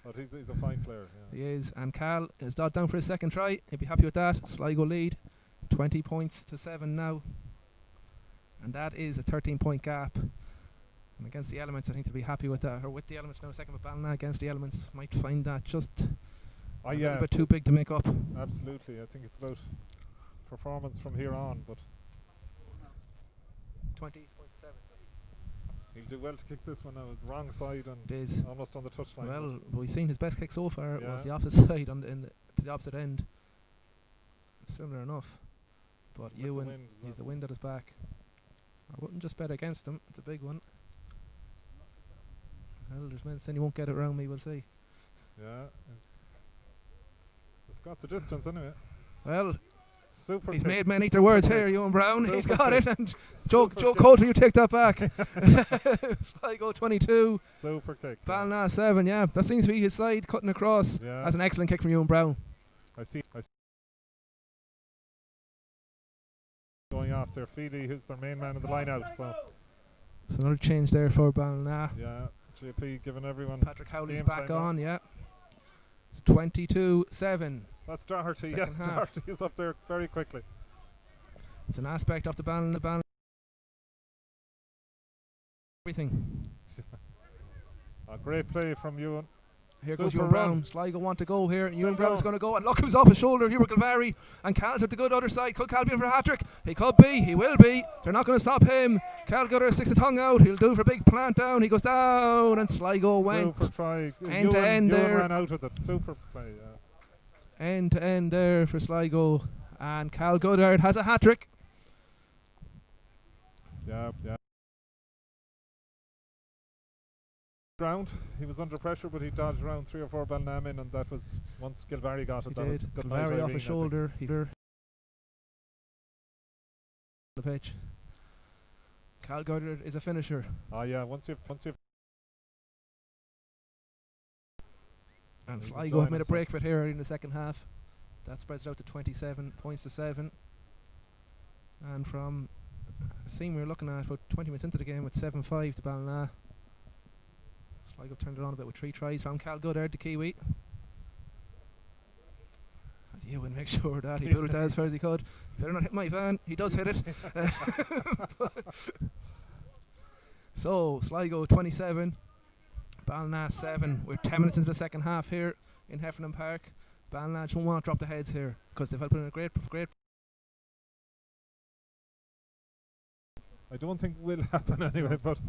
But he's a fine player. Yeah. He is, and Cal is down for his second try. He'd be happy with that. Sligo lead, 20 points to 7 now, and that is a 13-point gap. And against the Elements, I think they'll be happy with that. Or with the Elements now, second with Ballina against the Elements. Might find that just a little bit too big to make up. Absolutely. I think it's about performance from here on. But 20 points to 7. He'll do well to kick this one out. Wrong side and it is almost on the touchline. Well, we've seen his best kick so far was the opposite side to the opposite end. Similar enough. But Ewan, he's the wind at his back. I wouldn't just bet against him. It's a big one. Well, there's men saying he won't get it around me, we'll see. Yeah, it's got the distance anyway. Well, Super He's kick. made men eat their words here, Ewan Brown. He's Super got kick. it. And Joe Super Coulter, you take that back. Sligo 22, Super kick. Ballina 7. Yeah, that seems to be his side cutting across. Yeah. That's an excellent kick from Ewan Brown. I see. Going off there, Feely, who's their main man in the line out. So So another change there for Ballina. yeah, JP giving everyone. Patrick Howley's game back time on. Yeah, it's 22-7. That's Doherty. Yeah, Second half. Doherty is up there very quickly. It's an aspect of the Ballina. Everything. A great play from Ewan. Here goes Super Ewan Brown. run. Sligo want to go here. And Still Ewan Brown's going. going to go. And look who's off his shoulder. Hubert Galwari. And Cal's at the good other side. Could Cal be in for a hat trick? He could be. He will be. They're not going to stop him. Cal Gutter sticks the tongue out. He'll do for a big plant down. He goes down. And Sligo went. Super try. End to end Ewan there. ran out with it. Super play. Yeah. End to end there for Sligo. And Cal Goddard has a hat trick. Yeah. Ground. He was under pressure, but he dodged around 3 or 4 Ballina men, and that was once Gilvary got it. He That was did. good. Galwari off his shoulder. He the pitch. Cal Goddard is a finisher. Oh yeah. Once you've And He's Sligo have enjoying made a himself. break for it here in the second half. That spreads it out to 27 points to 7. And from a scene we were looking at about 20 minutes into the game with 7-5 to Ballina. Sligo turned it on a bit with 3 tries from Cal Goddard, the Kiwi. As Ewan makes sure that he put it down as far as he could. Better not hit my van. He does hit it. So Sligo 27, Ballina 7. We're 10 minutes into the second half here in Heffernan Park. Ballina just won't want to drop the heads here because they've put in a great. I don't think will happen anyway, but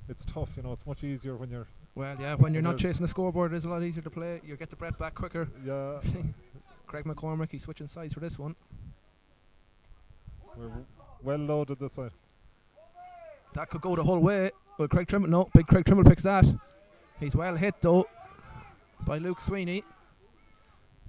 it's tough, you know. It's much easier when you're Well, yeah, when you're not Well- chasing the scoreboard, it is a lot easier to play. You get the breath back quicker. yeah. Craig McCormick, he's switching sides for this one. We're well loaded this side. That could go the whole way. Well, Craig Trimble, no, big Craig Trimble picks that. He's well hit though by Luke Sweeney.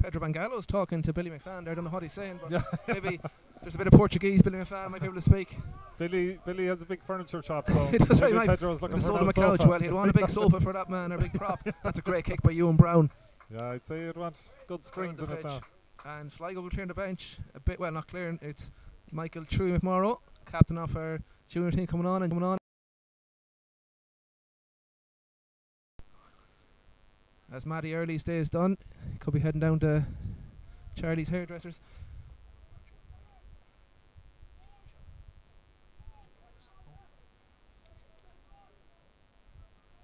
Pedro Bangallo's talking to Billy McFadden there. I don't know what he's saying, but maybe there's a bit of Portuguese. Billy McFadden might be able to speak. Billy has a big furniture shop, so That's right, maybe mate. Pedro's looking for Sold him another a couch. sofa. Well, he'd want a big sofa for that man, or a big prop. That's a great kick by Ewan Brown. Yeah, I'd say you'd want good springs in the it now. pitch. And Sligo will clear the bench a bit. Well, not clearing. It's Michael Chewy McMorrow, captain of our junior team, coming on. As Matty Early's day is done, he could be heading down to Charlie's Hairdressers.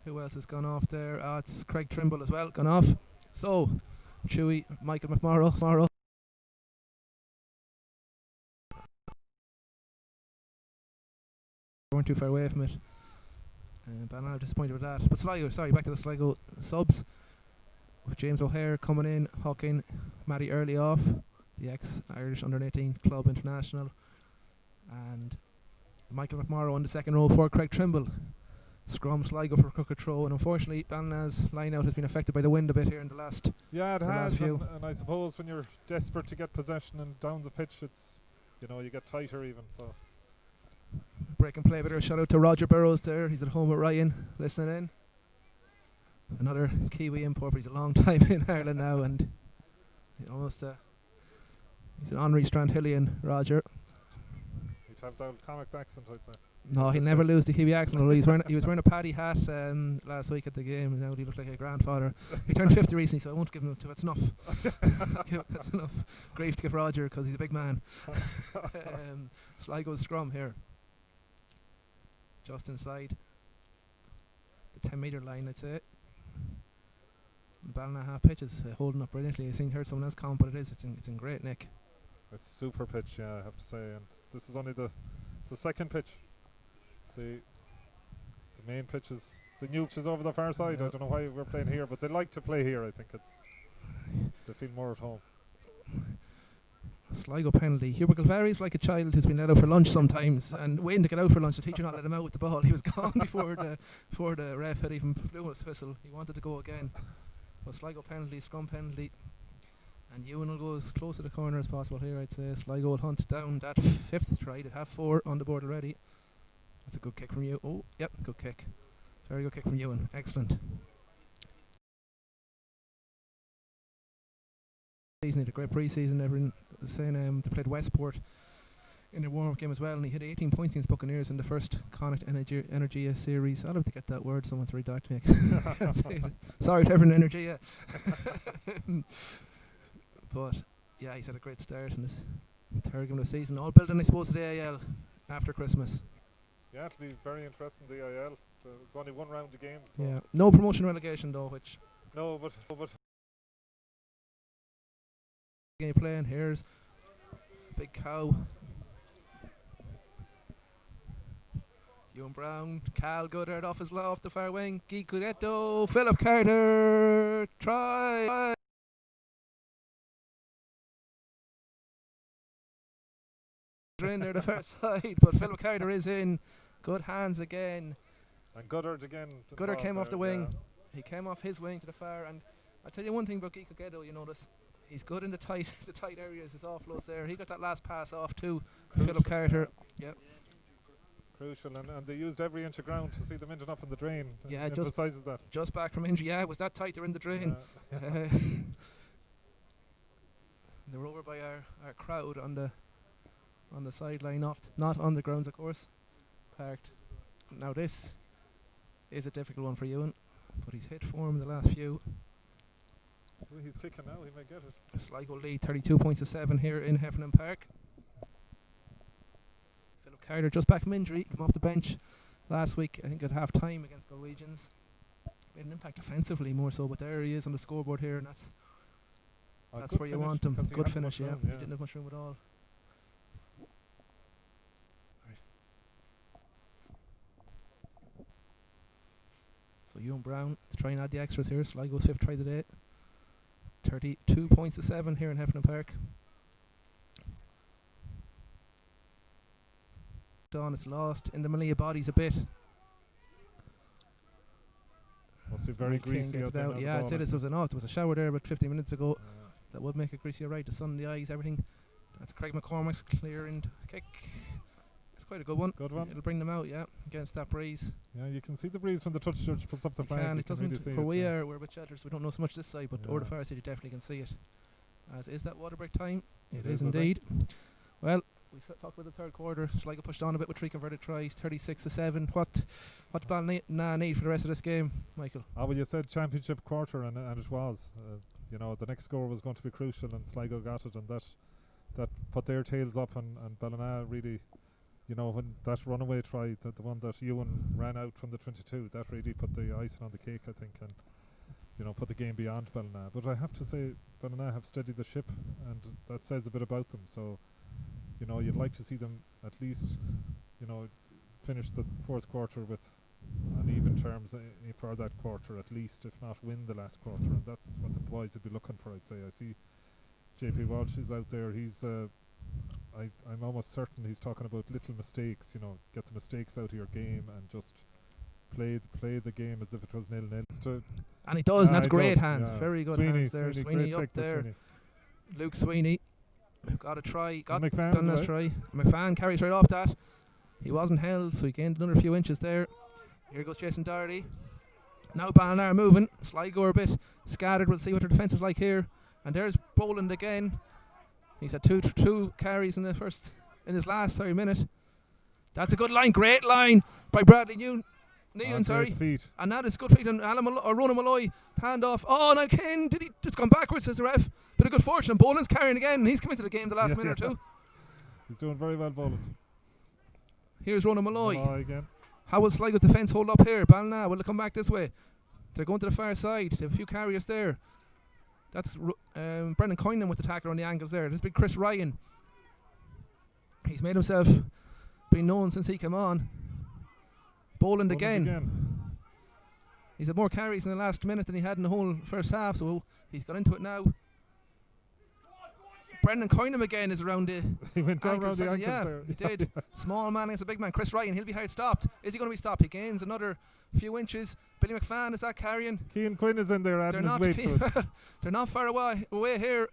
Who else has gone off there? It's Craig Trimble as well, gone off. So, Chewy, Michael McMorrow. Weren't too far away from it. But I'm disappointed with that. But Sligo, back to the Sligo subs. With James O'Hare coming in, Hawking, Matty Early off, the ex-Irish under-18 club international, and Michael McMorrow on the second row for Craig Trimble. Scrum Sligo for crooked throw, and unfortunately Ballina's line-out has been affected by the wind a bit here in the last. Yeah, it the last has, few. and I suppose when you're desperate to get possession and down the pitch, it's, you know, you get tighter even. So Break and play, bit of a shout out to Roger Burrows there. He's at home with Ryan, listening in. Another Kiwi import, but he's a long time in Ireland now, and almost he's an honorary Strandhillian, Roger. you'd have that comic accent, I'd say. No, he'll never lose the Kiwi accent. Although he was wearing a paddy hat last week at the game, and now he looked like a grandfather. He turned 50 recently, so I won't give him. That's enough. That's enough grief to give Roger because he's a big man. Sligo's scrum here, just inside the 10-metre line, I'd say. The Ballina half pitch is holding up brilliantly. I heard someone else comment, but it's in great nick. It's super pitch, yeah, I have to say. And this is only the second pitch. The main pitch is the new pitch is over the far side. Yeah. I don't know why we're playing here, but they like to play here. I think they feel more at home. Sligo penalty. Hubert Galvari's like a child who's been let out for lunch sometimes and waiting to get out for lunch. The teacher not let him out with the ball. He was gone before the ref had even blew his whistle. He wanted to go again. But Sligo penalty, scrum penalty. And Ewan will go as close to the corner as possible here, I'd say. Sligo will hunt down that 5th try. They have 4 on the board already. That's a good kick from you. Oh, yep, good kick. Very good kick from Ewan. Excellent. He had a great pre-season. Everyone was saying they played Westport in their warm-up game as well, and he hit 18 points against Buccaneers in the first Connacht Energia Series. I'll have to get that word. Someone to read that to me. I can't say it. Sorry to everyone in Energia. But yeah, he's had a great start in his 3rd game of the season. All building, I suppose, to the AIL after Christmas. Yeah, it'll be very interesting, the IL. It's only 1 round of games. So Yeah, no promotion relegation though, which no, but game playing. Here's Big Cow. Ewan Brown, Cal Goddard off the far wing. Guy Cudetto, Philip Carter, try. In there the far side, but Philip Carter is in. Good hands again. and Goddard again. Goddard came off the wing. Yeah. He came off his wing to the far, and I'll tell you one thing about Guy Cudetto, you notice. He's good in the tight areas, his offloads there. He got that last pass off to Philip Carter. Yep. Crucial, and they used every inch of ground to see them ending up in the drain. Yeah, emphasises that. Just back from injury. Yeah, it was that tight. They're in the drain. They were over by our crowd on the sideline, not on the grounds, of course. Parked. Now this is a difficult one for Ewan, but he's hit form the last few. Well, he's kicking now. He may get it. Sligo lead 32 points to 7 here in Heffernan Park. Philip Carter just back from injury, come off the bench last week, I think at half time against Galwegians. Made an impact offensively more so, but there he is on the scoreboard here, and that's where you want him. Good finish, yeah. He didn't have much room at all. So Ewan Brown to try and add the extras here. Sligo's 5th try today. 32 points to 7 here in Heffernan Park. Dawn, it's lost in the Malia bodies a bit. Must be very greasy out there. Yeah, I'd say this was enough. There was a shower there about 15 minutes ago. That would make it greasy, right? The sun in the eyes, everything. That's Craig McCormack's clearing kick. It's quite a good one. Good one. It'll bring them out, yeah, against that breeze. Yeah, you can see the breeze from the touch judge puts up the flag. It doesn't. Really we're a bit sheltered, so we don't know so much this side, but over the far side you definitely can see it. As is that water break time? It is indeed. Well, we talked about the third quarter. Sligo pushed on a bit with 3 converted tries, 36 to 7. What Ballina need for the rest of this game, Michael? Well, you said championship quarter, and it was. You know, the next score was going to be crucial, and Sligo got it, and that put their tails up, and Ballina really. You know, when that runaway try, the one that Ewan ran out from the 22, that really put the icing on the cake, I think, and, you know, put the game beyond Ballina. But I have to say, Ballina have steadied the ship, and that says a bit about them. So, you know, you'd like to see them at least, you know, finish the fourth quarter with an even terms for that quarter at least, if not win the last quarter. And that's what the boys would be looking for, I'd say. I see JP Walsh is out there. He's I'm almost certain he's talking about little mistakes, you know, get the mistakes out of your game and just play the game as if it was 0-0. And he does, and that's great hands. Yeah. Very good hands there. Sweeney up there. Sweeney. Luke Sweeney, who got a try, done that try. McFan carries right off that. He wasn't held, so he gained another few inches there. Here goes Jason Doherty. Now Ballina moving. Sligo are a bit scattered. We'll see what their defence is like here. And there's Boland again. He's had two carries in his last minute. That's a good line, great line by Bradley Nealon, sorry. Feet. And that is good feet. And Ronan Malloy, hand off. Oh, now Ken, did he just gone backwards, says the ref. Bit of good fortune. Boland's carrying again, and he's come into the game the last minute or two. He's doing very well, Boland. Here's Ronan Malloy. Again. How will Sligo's defence hold up here? Ballina, will it come back this way? They're going to the far side. They have a few carriers there. That's Brendan Coynan with the tackle on the angles there. There's big Chris Ryan. He's made himself been known since he came on. Boland again. He's had more carries in the last minute than he had in the whole first half, so he's got into it now. Brendan Coynan again is around the he went down around the ankles there. He did. Small man against a big man. Chris Ryan, he'll be hard stopped. Is he going to be stopped? He gains another few inches. Billy McFan, is that carrying? Keane Quinn is in there adding his weight to it. They're not far away here.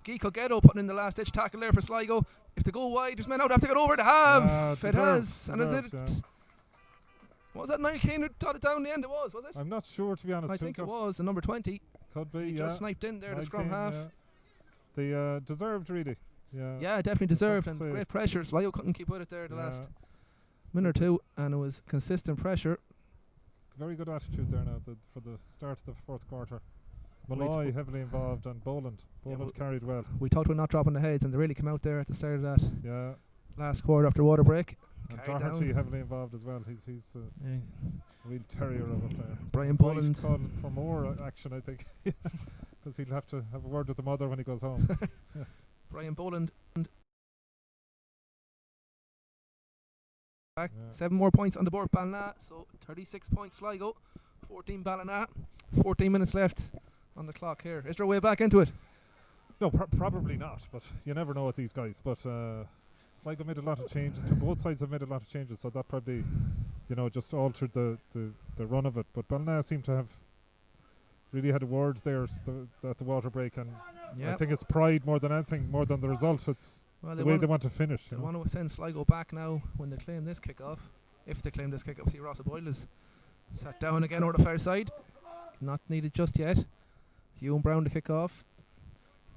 Guy Cogetto putting in the last ditch tackle there for Sligo. If they go wide, there's men out after get over. They have. It has. And is it? Yeah. Was that Niall Keane who taught it down in the end? It was it? I'm not sure, to be honest. I think it was. The number 20. Could be, He just sniped in there, the scrum half. Yeah. They deserved, really. Yeah, definitely deserved, and say. great pressure. Sligo couldn't keep with it there the last minute or two, and it was consistent pressure. Very good attitude there now for the start of the fourth quarter. Malloy heavily involved, and Boland carried well. We talked about not dropping the heads, and they really came out there at the start of that last quarter after water break. And Doherty heavily involved as well. He's a real terrier of a player. Brian Boland calling for more action, I think, because he'll have to have a word with the mother when he goes home. Brian Boland. Back 7 more points on the board, Ballina. So 36 points Sligo, 14 Ballina. 14 minutes left on the clock here. Is there a way back into it? No, probably not, but you never know with these guys. But Sligo made a lot of changes. Both sides have made a lot of changes, so that probably, just altered the run of it. But Ballina seem to have really had words there at the water break, and I think it's pride more than anything, more than the result. It's the way they want to finish. They want to send Sligo back now when they claim this kickoff. If they claim this kickoff, see Ross Boyle is sat down again over the far side. Not needed just yet. Ewan Brown to kick off.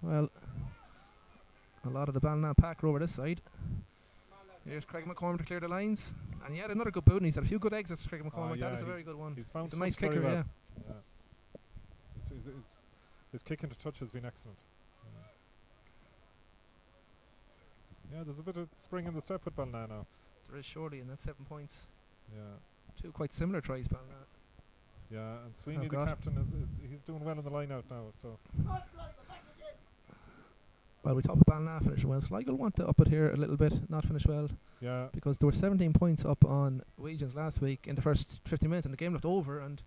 Well, a lot of the Ballina pack are over this side. Here's Craig McCormick to clear the lines. And he had another good boot, and he's had a few good exits, Craig McCormick. That is a very good one. He's a nice kicker, well. His kick into touch has been excellent. Yeah, there's a bit of spring in the step with Ballina now. There is surely, and that's 7 points. Yeah. 2 quite similar tries, Ballina. Yeah, and Sweeney, the captain, he's doing well in the line out now. So. Well, we talked about Ballina finishing well. Sligo want to up it here a little bit, not finish well. Yeah. Because there were 17 points up on Galwegians last week in the first 50 minutes, and the game left over, and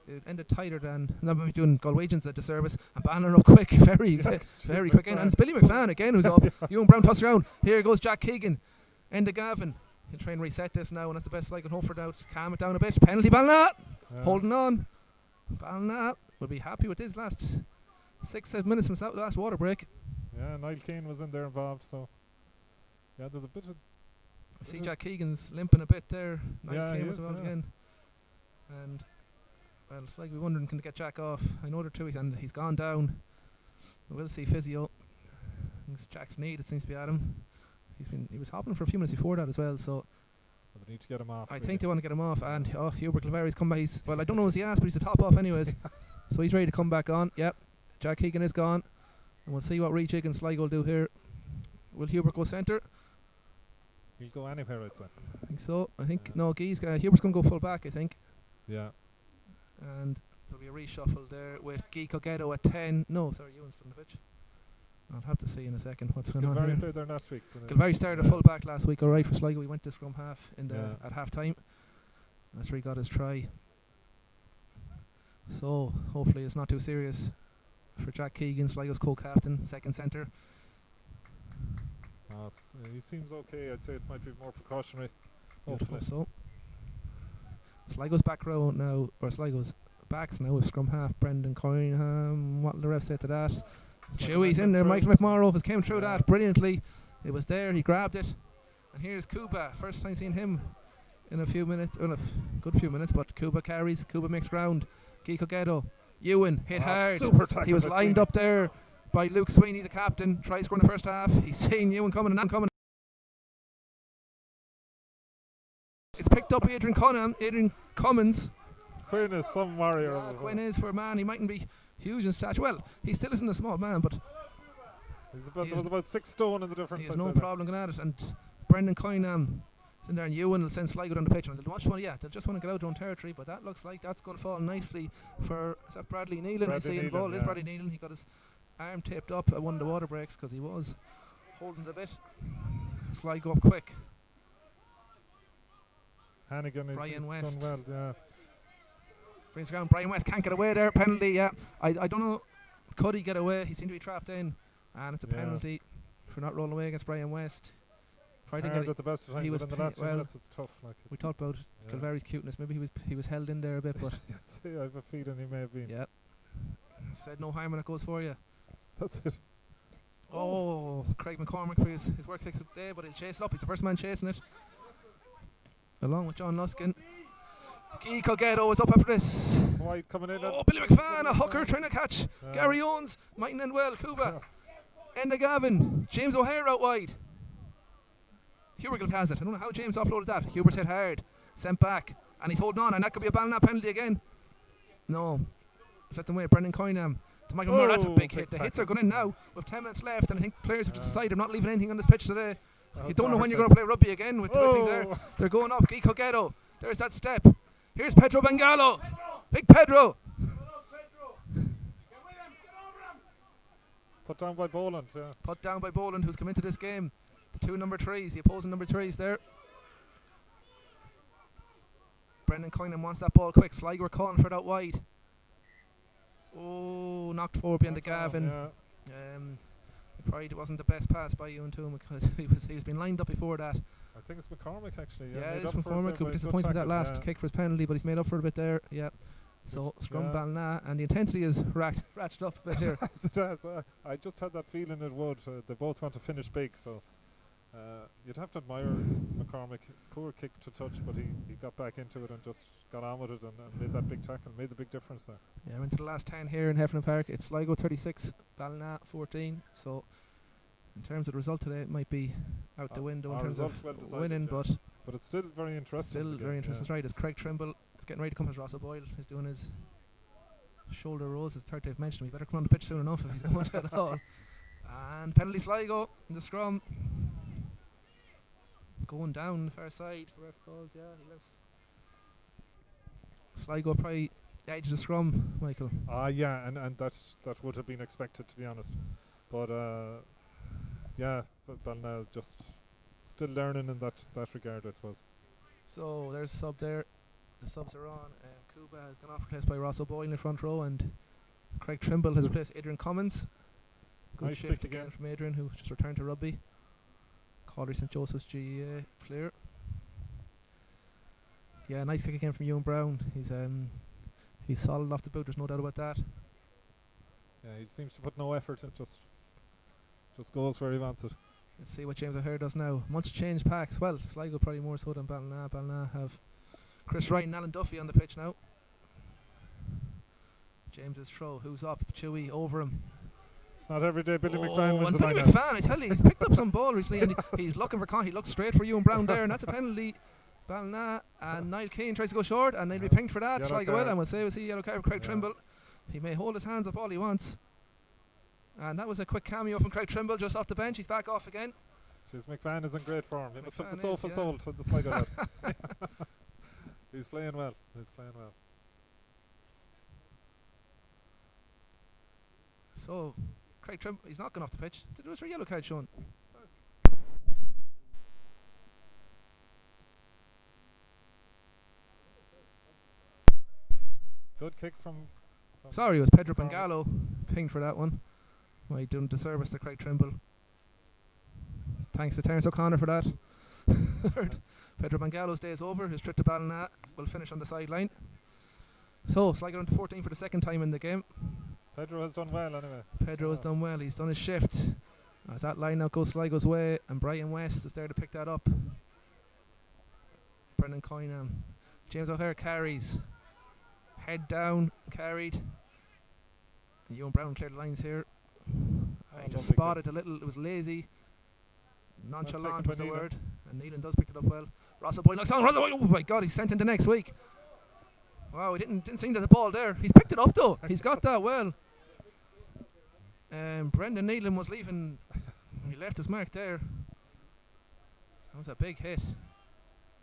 it ended tighter than. Now we're doing Galwegians a disservice, and Ballina up quick, very quick in. And it's Billy McFadden again who's up. Ewan Brown toss around. Here goes Jack Keegan. End of Gavin. He'll try and reset this now, and that's the best Sligo can hope for now. Calm it down a bit. Penalty, Ballina. Holding on. Ballina will be happy with his last 6-7 minutes from the last water break. Yeah, Niall Keane was in there involved, so there's a bit of. I see Jack Keegan's limping a bit there. Niall Keane was involved again, and it's like we're wondering, can they get Jack off? I know they're 2 weeks, and he's gone down. We'll see physio. It's Jack's knee that seems to be at him. He was hobbling for a few minutes before that as well, so. They need to get him off. I think they want to get him off, and Hubert Claveri's come back. I don't know his ass, but he's the top off anyways. So he's ready to come back on. Yep, Jack Keegan is gone, and we'll see what Reach and Sligo will do here. Will Hubert go centre? He'll go anywhere, I'd say. I think so. I think Hubert's going to go full back, I think. Yeah. And there'll be a reshuffle there with Guy Cogetto at 10. No, sorry, Ewan's on the pitch. I'll have to see in a second what's going on here. Played there last week. Galway started full back last week, alright, for Sligo. He went to scrum half at half time. That's where he got his try. So hopefully it's not too serious for Jack Keegan, Sligo's co-captain, second centre. He seems okay. I'd say it might be more precautionary. Hopefully so. Sligo's back row now, or Sligo's backs now with scrum half Brendan Coyne. What will the ref say to that? Chewy's in there. Michael McMorrow has came through that brilliantly. It was there. He grabbed it. And here's Cuba. First time seeing him in a few minutes. Well, a good few minutes. But Cuba carries. Cuba makes ground. Guy Cogetto. Ewan hit hard. Super he was lined up there by Luke Sweeney, the captain. Tries scoring the first half. He's seeing Ewan coming and coming. It's picked up Adrian Cummins. Quinn is some warrior. Yeah, Quinn is for a man. He mightn't be huge in stature. Well, he still isn't a small man, but there was about 6 stone in the difference. He has no problem going at it. And Brendan Coyne is in there, and Ewan will send Sligo down the pitch. And they'll just want to get out their own territory, but that looks like that's going to fall nicely for Bradley Nealon. I see involved is Bradley Nealon. He got his arm taped up at one of the water breaks because he was holding the bit. Sligo up quick. Hannigan is done well, yeah. Brings around. Brian West can't get away there. Penalty, yeah. I don't know. Could he get away? He seemed to be trapped in. And it's a penalty for not rolling away against Brian West. It's hard at the best of times, but in the last 2 minutes it's tough. We talked about Calvary's cuteness. Maybe he was held in there a bit, but I have a feeling he may have been. Yeah. Said no harm when it goes for you. That's it. Oh, Craig McCormick for his work ethic today, but he'll chase it up. He's the first man chasing it, along with John Luskin. Guy Colgetto is up after this. White coming in. Oh, Billy McFadden, a hooker trying to catch. Gary Owens, might end well. Cuba. Enda Gavin. James O'Hare out wide. Hubert has it. I don't know how James offloaded that. Hubert's hit hard. Sent back. And he's holding on. And that could be a Ballina penalty again. No. Let's let them wait. Brendan Coynham to Michael Moore. That's a big hit. The hits are going in now with 10 minutes left. And I think players have just decided I'm not leaving anything on this pitch today. You don't know when you're going to play rugby again with the way things there. They're going up. Guy Colgetto. There's that step. Here's Pedro Bangalo. Big Pedro. Put down by Boland. Put down by Boland, who's come into this game. The two number threes, the opposing number threes there. Brendan Coynan wants that ball quick. Sligo are calling for it out wide. Oh, knocked forward behind the Gavin. It probably wasn't the best pass by Ewan Toome because he was being lined up before that. I think it's McCormick actually. Yeah, it is McCormick who was disappointed with that last kick for his penalty, but he's made up for it a bit there. Yeah. So scrum Ballina, and the intensity is ratcheted up a bit here. It does. I just had that feeling it would. They both want to finish big, so you'd have to admire McCormick. Poor kick to touch, but he got back into it and just got on with it and made that big tackle, made the big difference there. Yeah, we're into the last 10 here in Heffernan Park. It's Sligo 36, Ballina 14. So in terms of the result today, it might be out the window in terms of winning, but it's still very interesting. Still very interesting. Right, as Craig Trimble is getting ready to come as Ross O'Boyle is doing his shoulder rolls. His third day of mentioned. We better come on the pitch soon enough if he's going to at all. And penalty Sligo in the scrum. Going down the far side. Ref calls. Yeah, he left. Sligo probably edge of the scrum, Michael. Yeah, and that would have been expected, to be honest. But but Ballina is just still learning in that regard, I suppose. So there's a sub there. The subs are on. Cuba has gone off replaced by Ross O'Boyle in the front row, and Craig Trimble has replaced Adrian Cummins. Good nice shift again from Adrian, who just returned to rugby. Calder St Joseph's GA player. Yeah, nice kick again from Ewan Brown. He's solid off the boot. There's no doubt about that. Yeah, he seems to put no effort. It just goes where he wants it. Let's see what James O'Hare does now. Much change packs. Well, Sligo probably more so than Ballina. Ballina have Chris Wright and Alan Duffy on the pitch now. James's throw. Who's up? Chewy over him. It's not every day Billy McFadden wins and Billy McFadden, I tell you, he's picked up some ball recently, and he's looking for he looks straight for Ewan Brown there, and that's a penalty. Ballina and Niall Keane tries to go short, and they'll be pinged for that. Sligo will, and we'll say yellow card for Craig Trimble. He may hold his hands up all he wants. And that was a quick cameo from Craig Trimble just off the bench. He's back off again. Jeez, McFadden is in great form. He must have the sofa sold to the Sligo lad. He's playing well. So, Craig Trimble, he's not gone off the pitch. There was a yellow card shown. Good kick from sorry, it was Pedro Bangalo pinged for that one. Well, doing disservice to Craig Trimble. Thanks to Terence O'Connor for that. Pedro Bangalo's day is over. His trip to Ballina will finish on the sideline. So, Sligo on to 14 for the second time in the game. Pedro has done well anyway. Pedro has done well. He's done his shift. As that line now goes Sligo's way, and Brian West is there to pick that up. Brendan Coynham. James O'Hare carries. Head down, carried. And Ewan Brown cleared the lines here. I just spotted a little, it was lazy. Nonchalant was the word. And Neelan does pick it up well. Ross O'Boyle knocks on. Oh my God, he's sent into next week. Wow, he didn't seem to the ball there. He's picked it up though. He's got that well. Brendan Neelan was leaving. He left his mark there. That was a big hit.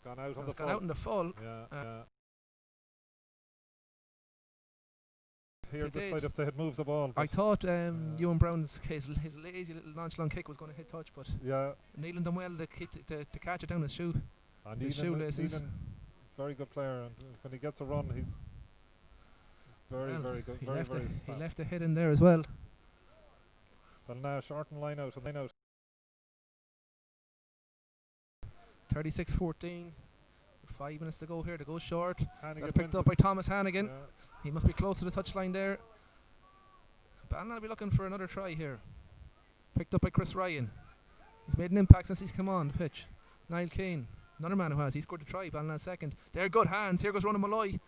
Gone out on the full. Out in the full. Yeah. Here decide if they had moved the ball. I thought Ewan Brown's his lazy little nonchalant kick was going to hit touch, but Neelan done well to catch it down his shoe. His shoelaces. Very good player, and when he gets a run, he's very good. He left a hit in there as well. Well, now shorten line out. 36-14. 5 minutes to go here. To go short. Hannigan That's picked up by Thomas Hannigan. Yeah. He must be close to the touchline there. Ballina will be looking for another try here. Picked up by Chris Ryan. He's made an impact since he's come on the pitch. Niall Keane, another man who has. He scored a try, Ballina second. They're good hands. Here goes Ronan Malloy.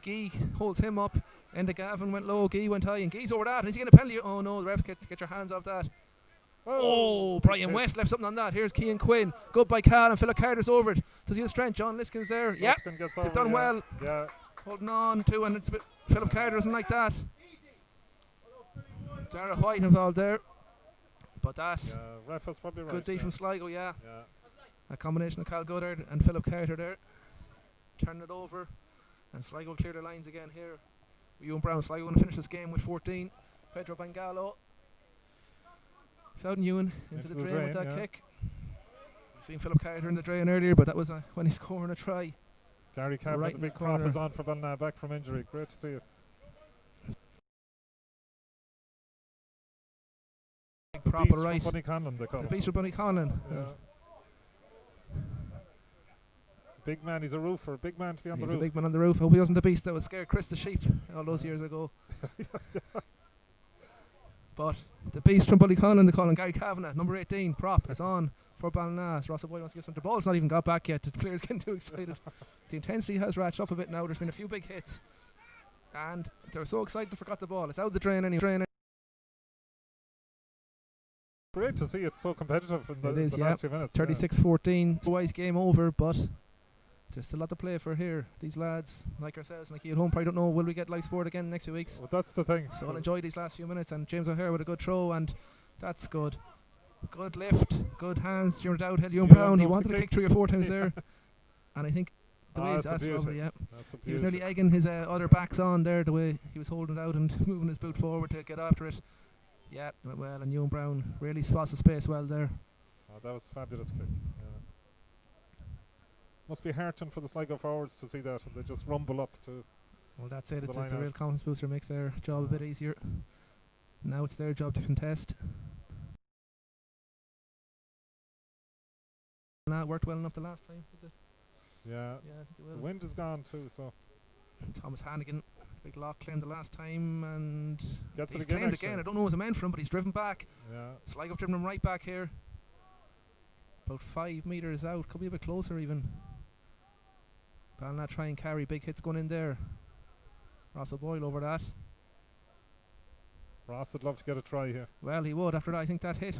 Guy holds him up. Enda Gavin went low. Guy went high. And Guy's over that. And is he going to penalty? Oh no, the refs get your hands off that. Oh, Brian West left something on that. Here's Cian Quinn. Good by Cal, and Philip Carter's over it. Does he have strength? John Liskin's there. Yeah, they've done well. Yeah. Holding on to, and it's a bit. Philip Carter doesn't like that. Dara White involved there. But that. Yeah, ref was probably right. Good D from Sligo, yeah. Yeah. A combination of Cal Goddard and Philip Carter there. Turn it over. And Sligo clear the lines again here. Ewan Brown, Sligo going to finish this game with 14. Pedro Bangalo. Southern Ewan into the drain with that kick. We've seen Philip Carter in the drain earlier, but that was when he's scoring a try. Gary Campbell, right the big prop is on for Ballina, back from injury. Great to see you. The Proper beast right. from Bunny Conlon, they call The him. beast from Bunny Conlon. Big man, he's a roofer. Big man to be on the He's roof. a big man on the roof. Hope he wasn't the beast that was scared Chris the sheep all those years ago. But the beast from Ballyconlon, they call him Gary Kavanagh, number 18, prop, is on for Ballina. Ross Boy wants to give something. The ball's not even got back yet. The players getting too excited. The intensity has ratcheted up a bit now. There's been a few big hits. And they were so excited they forgot the ball. It's out the drain anyway. Great to see it's so competitive in the last few minutes. 36-14. Otherwise game over, but there's still a lot to play for here. These lads, like ourselves, like you at home, probably don't know, will we get live sport again next few weeks? Well, that's the thing. So I'll enjoy these last few minutes. And James O'Hare with a good throw, and that's good. Good lift, good hands. Jim Dowd held Ewan Brown. He wanted to kick 3 or 4 times there. And I think the way that's lovely, yeah. He was nearly egging his other backs on there, the way he was holding it out and moving his boot forward to get after it. Yeah, went well, and Ewan Brown really spots the space well there. Oh, that was a fabulous kick. Yeah. Must be heartening for the Sligo forwards to see that, and they just rumble up to. Well, that's it. It's a real confidence booster. Makes their job a bit easier. Now it's their job to contest. And that worked well enough the last time, was it? Yeah. Yeah, I think it will. The wind is gone too, so. Thomas Hannigan, big lock, claimed the last time, and Gets he's it again. claimed again. I don't know what was meant for him, but he's driven back. Yeah. Sligo driven him right back here. About 5 metres out, could be a bit closer even. Ballina try and carry, big hits going in there. Ross O'Boyle over that. Ross would love to get a try here. Well, he would after that. I think that hit.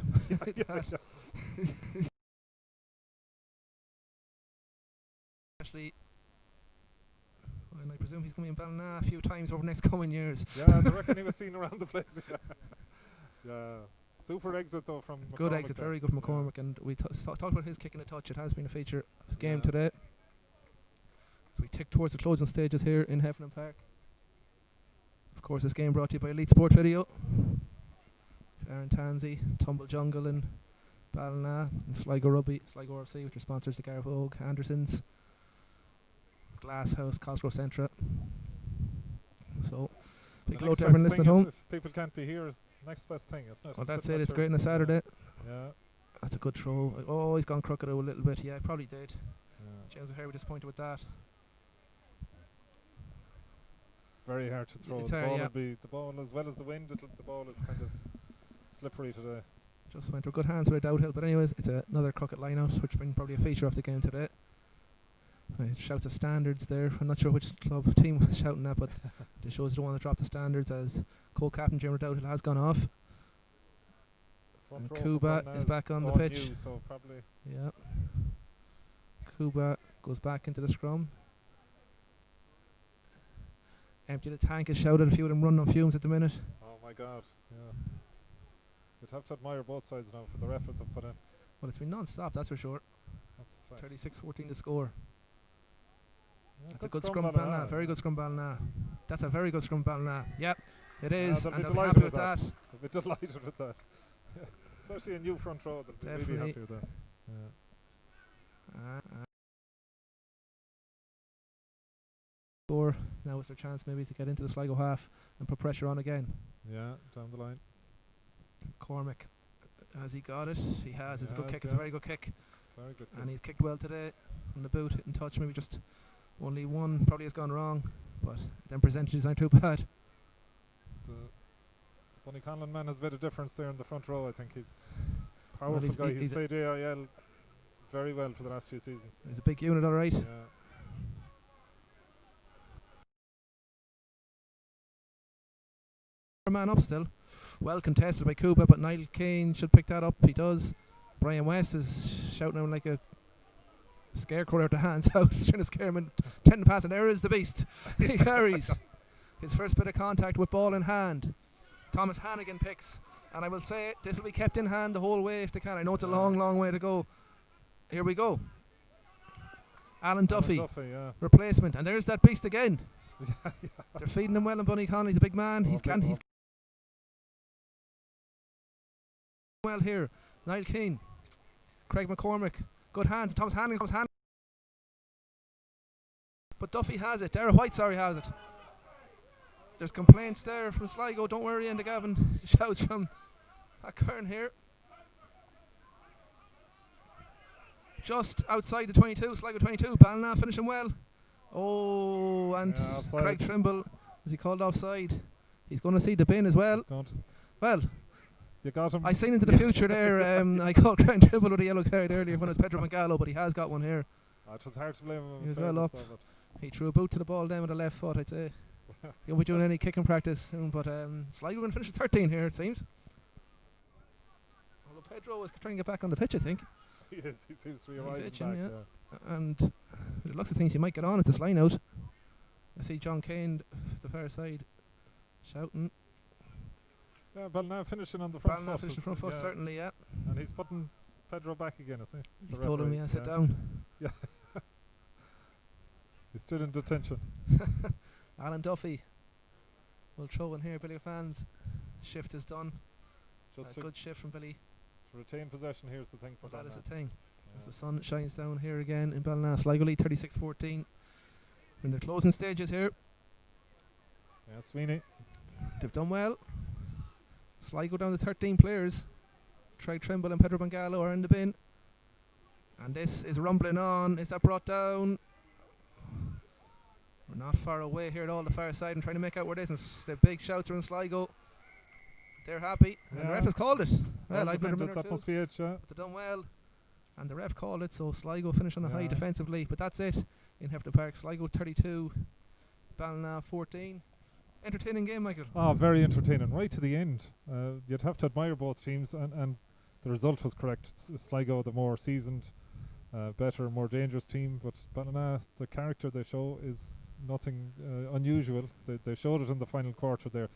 Especially, and I presume he's going to be in Ballina a few times over the next coming years. Yeah, I reckon he was seen around the place. Yeah. Super exit though from McCormick. Good exit, very good from McCormick, and we talked about his kicking a touch. It has been a feature of his game today. So we tick towards the closing stages here in Heffernan Park. Of course, this game brought to you by Elite Sport Video. Aaron Tansey, Tumble Jungle in Ballina, and Sligo Rugby, Sligo RFC, which are sponsors to Garvogue, Anderson's, Glasshouse, Cosgrove Centra. So, big hello to everyone listening at home. If people can't be here, next best thing, isn't it? Well, that's it. It's great on a Saturday. Yeah. That's a good throw. Oh, he's gone crooked a little bit. Yeah, probably did. Yeah. James O'Hare was disappointed with that. Very hard to throw. The ball as well as the wind. The ball is kind of slippery today. Just went through good hands with a Dowd Hill, but anyways, it's another crooked line-out, which has been probably a feature of the game today. Shouts of standards there. I'm not sure which club team was shouting that, but it shows they don't want to drop the standards as co-captain Jim Dowd Hill has gone off. And Kuba is back on the pitch. So probably. Yeah. Kuba goes back into the scrum. Empty the tank is shouted. A few of them running on fumes at the minute. Oh my God! Yeah. You'd have to admire both sides now for the effort they've put in. Well, it's been non-stop, that's for sure. That's a fact. 36-14 to score. Yeah, that's a good scrum Ballina. Very good scrum Ballina. That's a very good scrum Ballina. Yep, it is. They'll and be they'll be happy with that. They'll be delighted with that. Especially a new front row. They'll be really happy with that. Yeah. Score. Now is their chance maybe to get into the Sligo half and put pressure on again. Yeah, down the line. Cormac, has he got it? He has. It's a good kick. It's a very good kick. Very good kick. And he's kicked well today from the boot, hitting touch. Maybe just only one probably has gone wrong, but then percentages aren't too bad. The Bunny Conlon man has made a difference there in the front row. I think he's powerful he's- guy. he's He's a- played AIL very well for the last few seasons. He's a big unit, all right. Yeah. Man up still. Well contested by Cuba, but Niall Kane should pick that up. He does. Brian West is shouting him like a scarecrow out the hands out, trying to scare him. And 10 to pass, and there is the beast. He carries his first bit of contact with ball in hand. Thomas Hannigan picks, and I will say this will be kept in hand the whole way if they can. I know it's a long, long way to go. Here we go. Alan Duffy, Yeah. replacement, and there's that beast again. They're feeding him well, and Bunny Connolly's a big man. He's well here. Niall Keane, Craig McCormick, good hands. Thomas Hannigan comes hand. But Duffy has it. Dara White, has it. There's complaints there from Sligo. Don't worry, Enda Gavin. Shouts from Kern here. Just outside the 22, Sligo 22. Ballina finishing well. Oh, and Craig Trimble, is he called offside? He's going to see the bin as well. Well, you got him. I seen into the future there. I called Craig Trimble with a yellow card earlier when it was Pedro Mangallo, but he has got one here. It was hard to blame him. He was well up. He threw a boot to the ball down with the left foot, I'd say. He won't be doing any kicking practice soon, but Sligo going to finish at 13 here, it seems. Although Pedro is trying to get back on the pitch, I think. He seems to be arriving itching, back. yeah. And with the looks of things, he might get on at this line out. I see John Kane, the far side, shouting. Yeah, Ballina finishing on the front foot. Finishing front foot, certainly, yeah. And he's putting Pedro back again, is he? He's told him, sit down. Yeah. He's still in detention. Alan Duffy will throw in here, Billy fans. Shift is done. Just a good shift from Billy. To retain possession, here's the thing for That Ballina. is the thing. As the sun shines down here again in Ballina. Sligo lead 36-14. In the closing stages here. Yeah, Sweeney. They've done well. Sligo down to 13 players. Craig Trimble and Pedro Bangallo are in the bin. And this is rumbling on. Is that brought down? We're not far away here at all, the far side. I'm trying to make out where it is. And the big shouts are in Sligo. They're happy. Yeah. And the ref has called it. Well, I've been a minute or that two. must be it, yeah. But they've done well. And the ref called it, so Sligo finish on a high defensively. But that's it in Hefton Park. Sligo 32, Ballina 14. Entertaining game, Michael. Oh, very entertaining, right to the end. You'd have to admire both teams, and the result was correct. Sligo, the more seasoned, better, more dangerous team, but Ballina, the character they show is nothing unusual. They showed it in the final quarter there.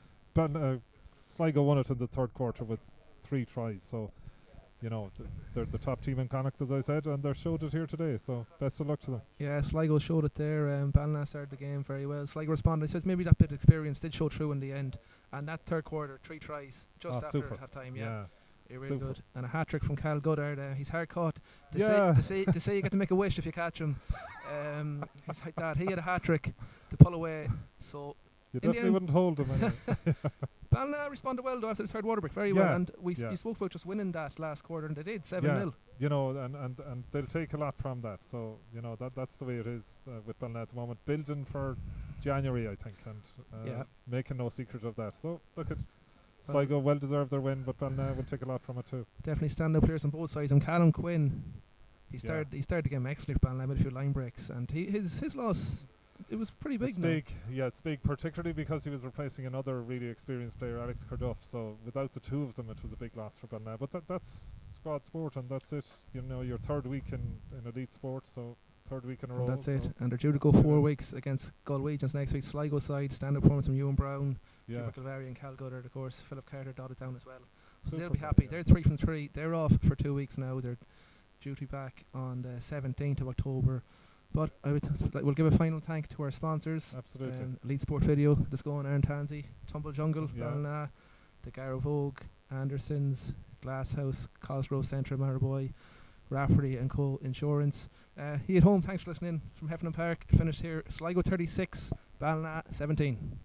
Sligo won it in the third quarter with 3 tries, so you know they're the top team in Connacht, as I said, and they showed it here today, so best of luck to them. Yeah, Sligo showed it there. Ballina started the game very well. Sligo responded. I said maybe that bit of experience did show through in the end, and that third quarter, 3 tries just after half time. Yeah. Really good. And a hat-trick from Cal Goddard. He's hard caught. They say you get to make a wish if you catch him. He's like that. He had a hat-trick to pull away. So you definitely wouldn't hold him anyway. Ballina responded well though after the third water break. Very well. And we spoke about just winning that last quarter, and they did 7-0. You know, and they'll take a lot from that. So you know that's the way it is with Ballina at the moment. Building for January, I think, and making no secret of that. So look at Sligo, well deserved their win, but Ballina will take a lot from it too. Definitely stand-up players on both sides. And Callum Quinn, he started the game excellently for Ballina, made a few line breaks, and his loss, it was pretty big. It's big, particularly because he was replacing another really experienced player, Alex Carduff. So without the two of them, it was a big loss for Ballina. But that's squad sport, and that's it. You know, your third week in elite sport, so third week in a row. That's it. And they're due to go 4 weeks against Galwegians next week. Sligo side, stand-up performance from Ewan Brown, Galwarian and Cal Goddard, of course. Philip Carter dotted down as well. So they'll be happy. They're 3 from 3. They're off for 2 weeks now. They're due to be back on the 17th of October. But we'll give a final thank to our sponsors. Absolutely. Elite Sport Video, Disco and Aaron Tansey, Tumble Jungle, Ballina, the Garrow Vogue, Andersons, Glasshouse, Cosgrove Centre, Marboy, Rafferty and Co. Insurance. He at home, thanks for listening from Hefton Park. Finished here, Sligo 36, Ballina 17.